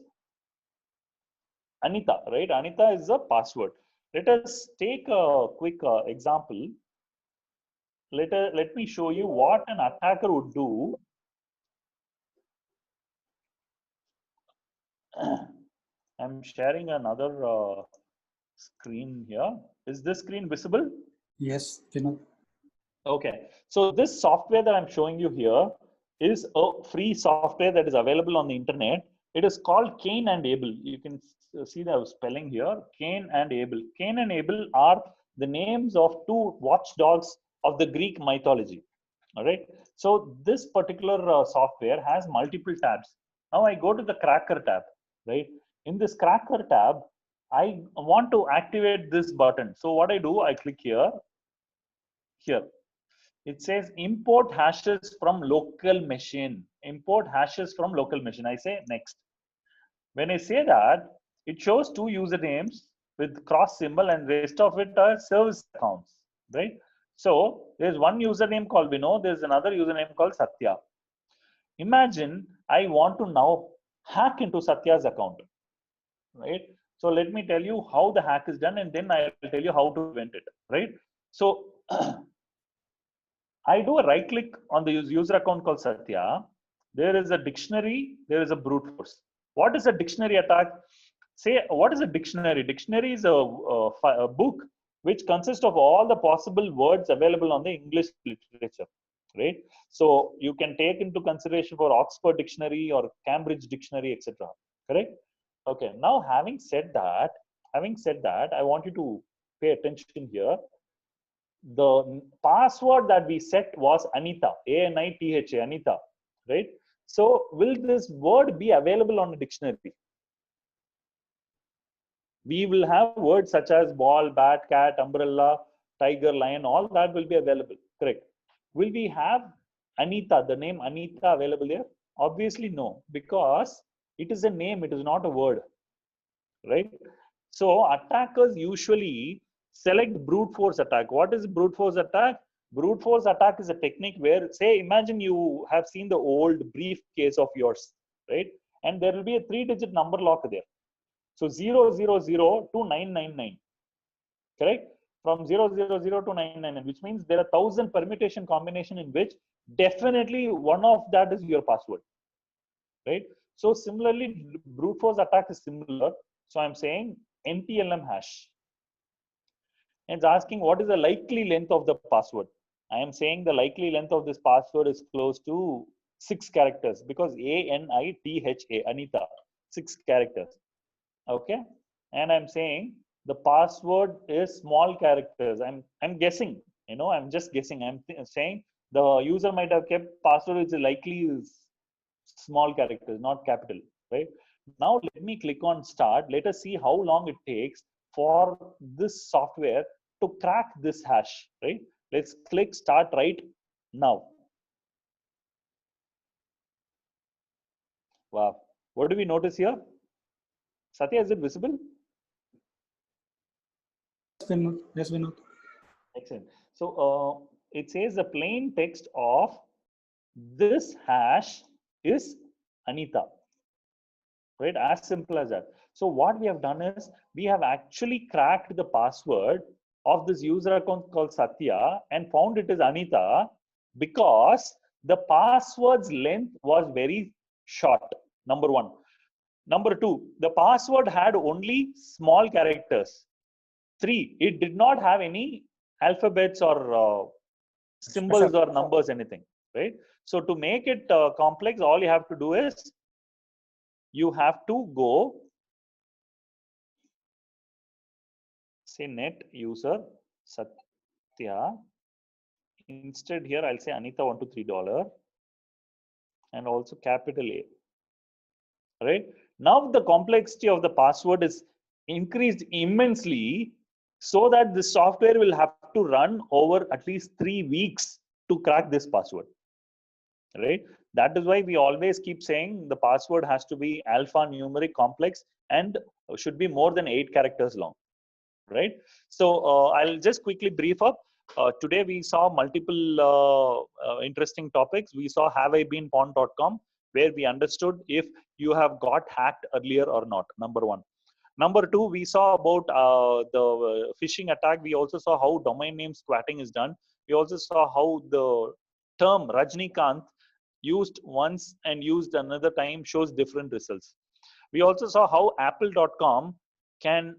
Anita, right? Anita is the password. Let us take a quick example. Let me show you what an attacker would do. I'm sharing another screen here. Is this screen visible? Yes, Vinod. Okay. So this software that I'm showing you here is a free software that is available on the internet. It is called Cain and Abel. You can see the spelling here. Cain and Abel. Cain and Abel are the names of two watchdogs of the Greek mythology. All right. So this particular software has multiple tabs. Now I go to the Cracker tab, right? In this Cracker tab, I want to activate this button. So what I do, I click here. It says import hashes from local machine. Import hashes from local machine. I say next. When I say that, it shows two usernames with cross symbol and rest of it are service accounts, right? So there's one username called Vinod, there's another username called Satya. Imagine I want to now hack into Satya's account, right? So let me tell you how the hack is done and then I'll tell you how to prevent it, right? So I do a right click on the user account called Satya. There is a dictionary, there is a brute force. What is a dictionary attack? Say, what is a dictionary? Dictionary is a book which consists of all the possible words available on the English literature, right? So you can take into consideration for Oxford Dictionary or Cambridge Dictionary, etc. Correct? Okay. Now, having said that, I want you to pay attention here. The password that we set was Anita, Anitha, Anita, right? So will this word be available on a dictionary? We will have words such as ball, bat, cat, umbrella, tiger, lion, all that will be available, correct? Will we have Anita, the name Anita available there? Obviously no, because it is a name, it is not a word, right? So attackers usually select brute force attack. What is brute force attack? Brute force attack is a technique where, say, imagine you have seen the old briefcase of yours, right? And there will be a 3-digit number lock there. So 000 to 999, correct? From 000 to 999, which means there are 1,000 permutation combination in which definitely one of that is your password, right? So similarly, brute force attack is similar. So I'm saying NTLM hash. And it's asking what is the likely length of the password. I am saying the likely length of this password is close to 6 characters because ANITHA, Anita, 6 characters. Okay. And I'm saying the password is small characters. I'm guessing, I'm just guessing. I'm saying the user might have kept password which is likely small characters, not capital, right? Now let me click on start. Let us see how long it takes for this software to crack this hash, right? Let's click start right now. Wow. What do we notice here? Satya, is it visible? Yes, Vinod. Excellent. So it says the plain text of this hash is Anita, right? As simple as that. So what we have done is we have actually cracked the password of this user account called Satya and found it is Anita because the password's length was very short. Number one. Number two, the password had only small characters. Three, it did not have any alphabets or symbols or numbers, anything, right? So to make it complex, all you have to do is you have to go say net user Satya. Instead here I'll say Anita $1 to $3 and also capital A. Right now the complexity of the password is increased immensely, so that the software will have to run over at least 3 weeks to crack this password. Right, that is why we always keep saying the password has to be alphanumeric complex and should be more than 8 characters long. Right, so I'll just quickly brief up. Today we saw multiple interesting topics. We saw haveibeenpawned.com, where we understood if you have got hacked earlier or not, number one. Number two, we saw about the phishing attack. We also saw how domain name squatting is done. We also saw how the term Rajnikant used once and used another time shows different results. We also saw how apple.com can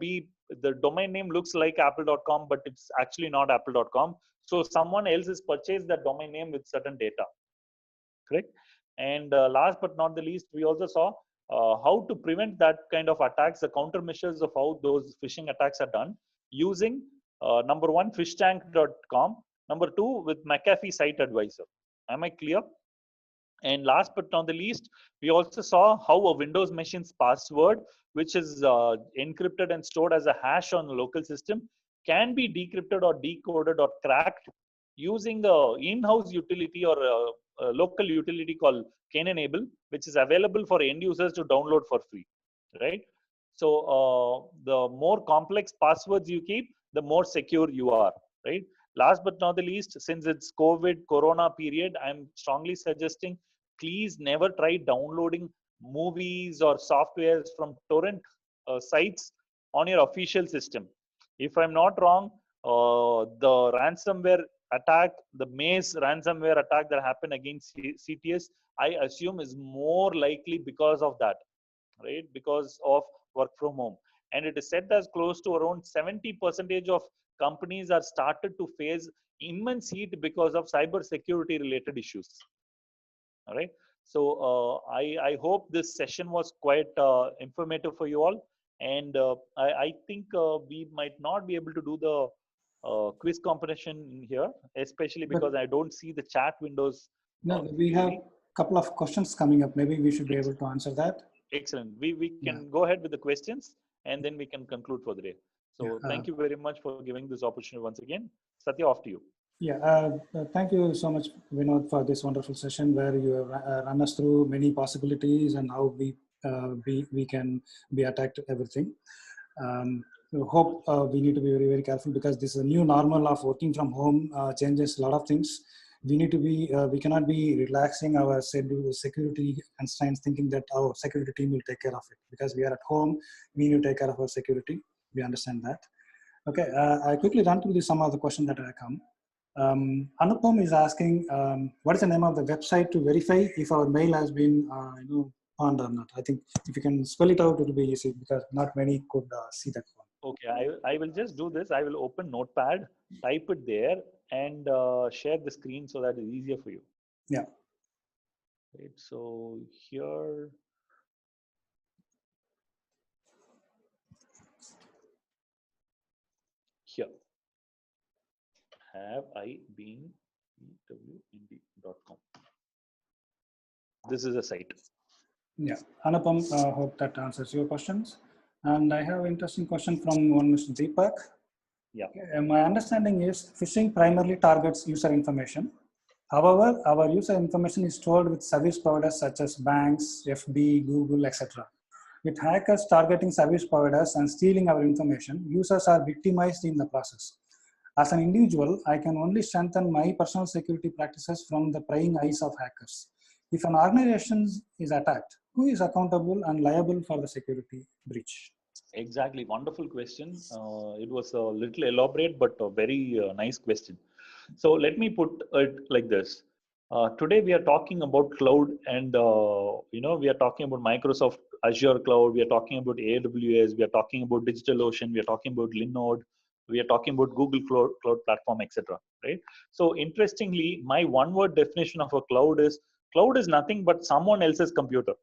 be, the domain name looks like apple.com, but it's actually not apple.com. So someone else has purchased that domain name with certain data. Correct. And last but not the least, we also saw how to prevent that kind of attacks, the countermeasures of how those phishing attacks are done using number one, fishtank.com, number two, with McAfee Site Advisor. Am I clear? And last but not the least, we also saw how a Windows machine's password, which is encrypted and stored as a hash on the local system, can be decrypted or decoded or cracked using a in-house utility or a local utility called Canenable, which is available for end users to download for free. Right. So the more complex passwords you keep, the more secure you are. Right. Last but not the least, since it's COVID Corona period, I'm strongly suggesting please never try downloading movies or softwares from torrent sites on your official system. If I'm not wrong, the ransomware attack, the Maze ransomware attack that happened against CTS, I assume is more likely because of that, right? Because of work from home. And it is said that close to around 70% of companies are started to face immense heat because of cyber security related issues. All right. So I hope this session was quite informative for you all. And I think we might not be able to do the quiz competition here, especially because I don't see the chat windows. No, we have a couple of questions coming up. Maybe we should be able to answer that. Excellent. We can go ahead with the questions and then we can conclude for the day. So thank you very much for giving this opportunity once again. Satya, off to you. Yeah, thank you so much, Vinod, for this wonderful session where you have run us through many possibilities and how we can be attacked everything. So hope we need to be very, very careful because this is a new normal of working from home, changes a lot of things. We need to be, we cannot be relaxing our security constraints thinking that our security team will take care of it because we are at home, we need to take care of our security. We understand that. Okay, I quickly run through some of the questions that have come. Anupam is asking, what is the name of the website to verify if our mail has been pawned or not? I think if you can spell it out, it will be easy because not many could see that one. Okay, I will just do this. I will open Notepad, type it there, and share the screen so that it's easier for you. Yeah. Right. So here. Here. Have I been ewnd.com. This is a site. Yeah, Anupam, hope that answers your questions. And I have an interesting question from one Mr. Deepak. Yeah. My understanding is phishing primarily targets user information. However, our user information is stored with service providers such as banks, FB, Google, etc. With hackers targeting service providers and stealing our information, users are victimized in the process. As an individual, I can only strengthen my personal security practices from the prying eyes of hackers. If an organization is attacked, who is accountable and liable for the security breach? Exactly. Wonderful question. It was a little elaborate, but a very nice question. So let me put it like this. Today we are talking about cloud and, we are talking about Microsoft Azure Cloud. We are talking about AWS. We are talking about DigitalOcean. We are talking about Linode. We are talking about Google Cloud Platform, etc. Right? So interestingly, my one-word definition of a cloud is nothing but someone else's computer.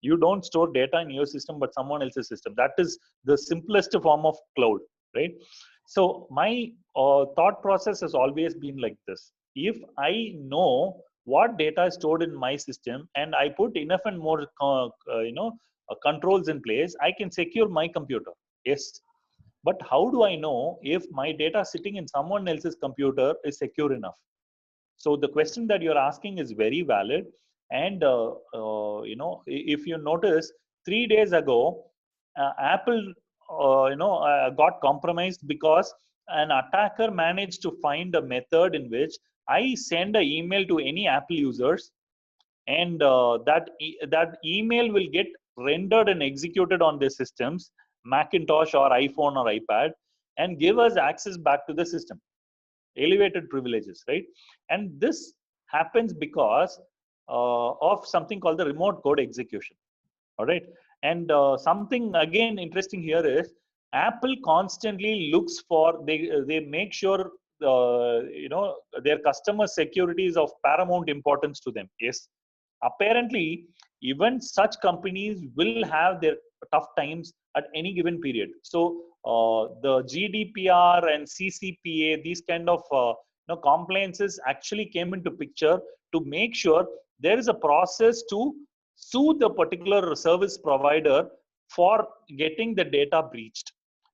You don't store data in your system, but someone else's system. That is the simplest form of cloud. right? So my thought process has always been like this. If I know what data is stored in my system and I put enough and more controls in place, I can secure my computer. Yes, but how do I know if my data sitting in someone else's computer is secure enough? So the question that you're asking is very valid. And if you notice, 3 days ago, Apple, got compromised because an attacker managed to find a method in which I send an email to any Apple users, and that email will get rendered and executed on their systems, Macintosh or iPhone or iPad, and give us access back to the system, elevated privileges, right? And this happens because of something called the remote code execution. All right. And something again interesting here is Apple constantly looks for, they make sure their customer security is of paramount importance to them. Yes, apparently even such companies will have their tough times at any given period. So the GDPR and CCPA, these kind of compliances actually came into picture to make sure there is a process to sue the particular service provider for getting the data breached.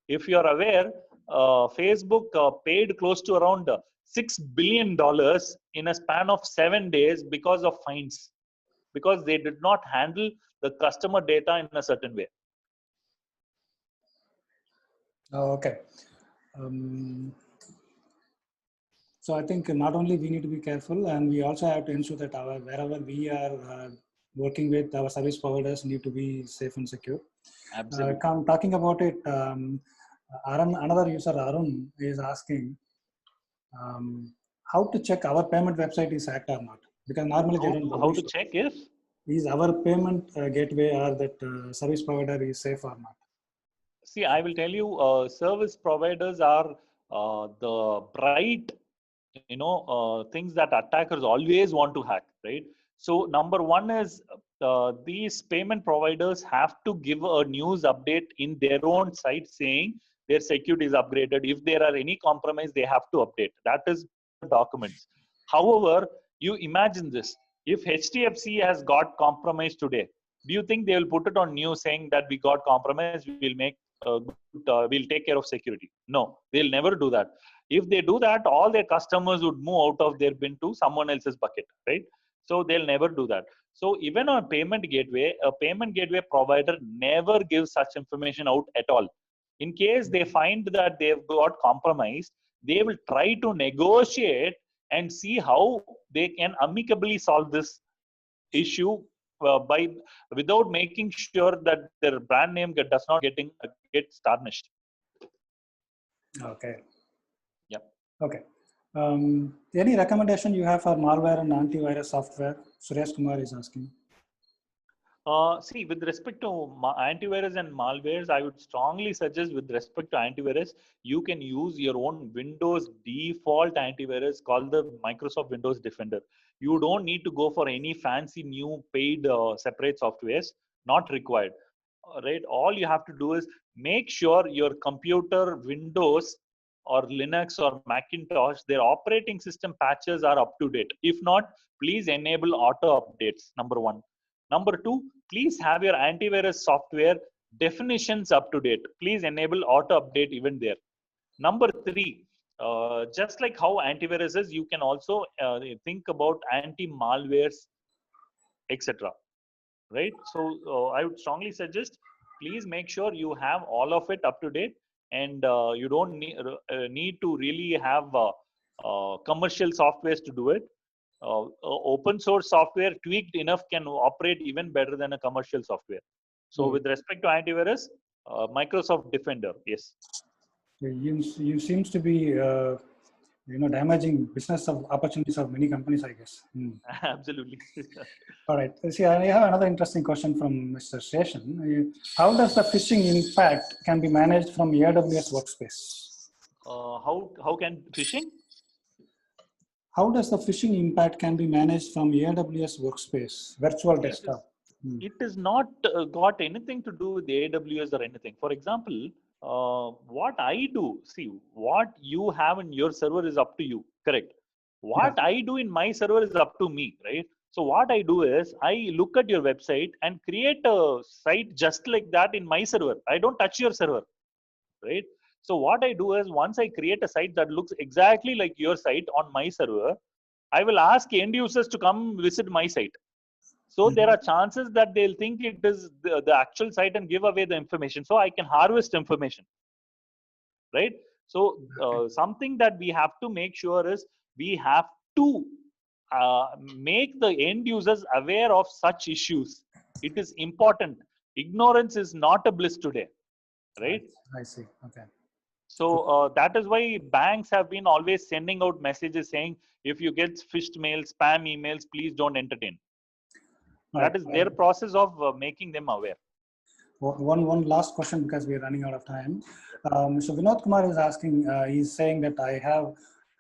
If you are aware, Facebook paid close to around $6 billion in a span of 7 days because of fines, because they did not handle the customer data in a certain way. Okay. So I think not only we need to be careful, and we also have to ensure that wherever we are working with, our service providers need to be safe and secure. Absolutely. Talking about it, Arun, another user Arun is asking how to check our payment website is hacked or not, because normally they don't publish. How to check if is our payment gateway or that service provider is safe or not? See, I will tell you, service providers are the bright, things that attackers always want to hack, right? So number one is these payment providers have to give a news update in their own site saying their security is upgraded. If there are any compromise, they have to update. That is documents. However, you imagine this: if HDFC has got compromised today, do you think they will put it on news saying that we got compromised? We'll take care of security? No, they'll never do that. If they do that, all their customers would move out of their bin to someone else's bucket, right? So they'll never do that. So even on a payment gateway provider never gives such information out at all. In case they find that they've got compromised, they will try to negotiate and see how they can amicably solve this issue without making sure that their brand name does not get tarnished. Okay. Yep. Okay. Any recommendation you have for malware and antivirus software? Suresh Kumar is asking. See, with respect to antivirus and malwares, I would strongly suggest with respect to antivirus, you can use your own Windows default antivirus called the Microsoft Windows Defender. You don't need to go for any fancy new paid separate softwares, not required. Right? All you have to do is make sure your computer, Windows or Linux or Macintosh, their operating system patches are up to date. If not, please enable auto updates, number one. Number two, please have your antivirus software definitions up to date. Please enable auto update even there. Number three, just like how antivirus is, you can also think about anti-malwares, etc. Right? So I would strongly suggest, please make sure you have all of it up to date, and you don't need to really have commercial softwares to do it. Open source software tweaked enough can operate even better than a commercial software. So with respect to antivirus, Microsoft Defender, yes. You seems to be damaging business of opportunities of many companies, I guess. Absolutely. All right. See, I have another interesting question from Mr. Seshan. How does the phishing impact can be managed from AWS Workspace? How can phishing? How does the phishing impact can be managed from AWS Workspace, virtual desktop? It is not got anything to do with AWS or anything. For example, What I do, see, what you have in your server is up to you, correct? What Yeah. I do in my server is up to me, right? So what I do is I look at your website and create a site just like that in my server. I don't touch your server, right? So what I do is once I create a site that looks exactly like your site on my server, I will ask end users to come visit my site. So there are chances that they'll think it is the actual site and give away the information. So I can harvest information, right? So something that we have to make sure is we have to make the end users aware of such issues. It is important. Ignorance is not a bliss today, right? I see. Okay. So that is why banks have been always sending out messages saying, if you get phished mails, spam emails, please don't entertain. All That right. is their process of making them aware. One last question because we are running out of time. So Vinod Kumar is asking, he's saying that I have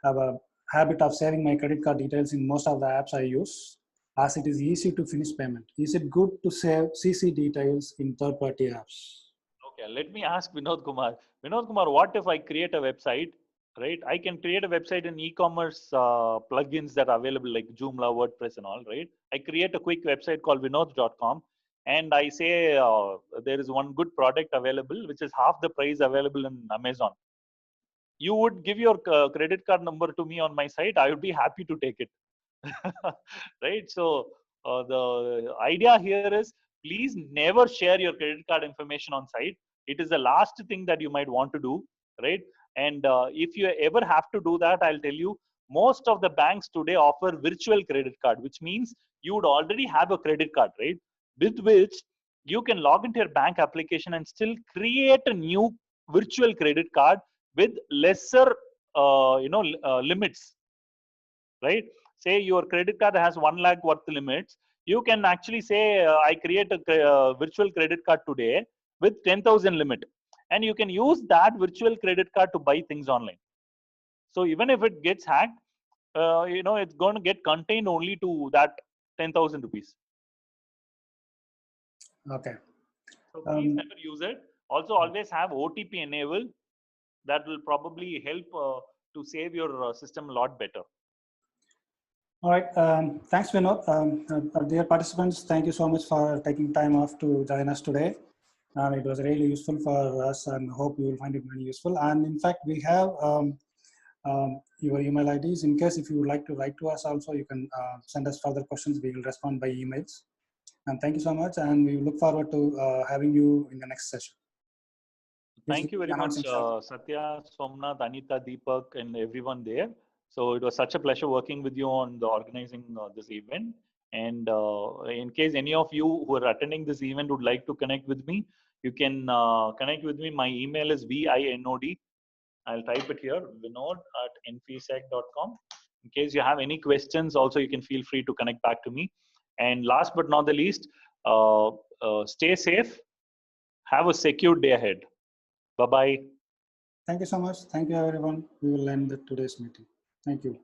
a habit of saving my credit card details in most of the apps I use, as it is easy to finish payment. Is it good to save CC details in third-party apps? Okay, let me ask Vinod Kumar. Vinod Kumar, what if I create a website, right? I can create a website in e-commerce plugins that are available like Joomla, WordPress and all, right? I create a quick website called vinod.com and I say there is one good product available, which is half the price available in Amazon. You would give your credit card number to me on my site. I would be happy to take it. Right? So the idea here is please never share your credit card information on site. It is the last thing that you might want to do, right? And if you ever have to do that, I'll tell you, most of the banks today offer virtual credit card, which means you would already have a credit card, right? With which you can log into your bank application and still create a new virtual credit card with lesser, limits, right? Say your credit card has 1 lakh worth limits. You can actually say, I create a virtual credit card today with 10,000 limit. And you can use that virtual credit card to buy things online. So even if it gets hacked, it's going to get contained only to that 10,000 rupees. Okay. So please never use it. Also, always have OTP enabled. That will probably help to save your system a lot better. All right. Thanks, Vinod. Dear participants, thank you so much for taking time off to join us today. It was really useful for us and hope you will find it very useful. And in fact, we have your email IDs. In case if you would like to write to us also, you can send us further questions. We will respond by emails. And thank you so much. And we look forward to having you in the next session. Thank you very much, Satya, Somnath, Anita, Deepak, and everyone there. So it was such a pleasure working with you on the organizing this event. And in case any of you who are attending this event would like to connect with me, you can connect with me. My email is vinod. I'll type it here, vinod@nfisec.com. In case you have any questions, also you can feel free to connect back to me. And last but not the least, stay safe. Have a secure day ahead. Bye-bye. Thank you so much. Thank you, everyone. We will end today's meeting. Thank you.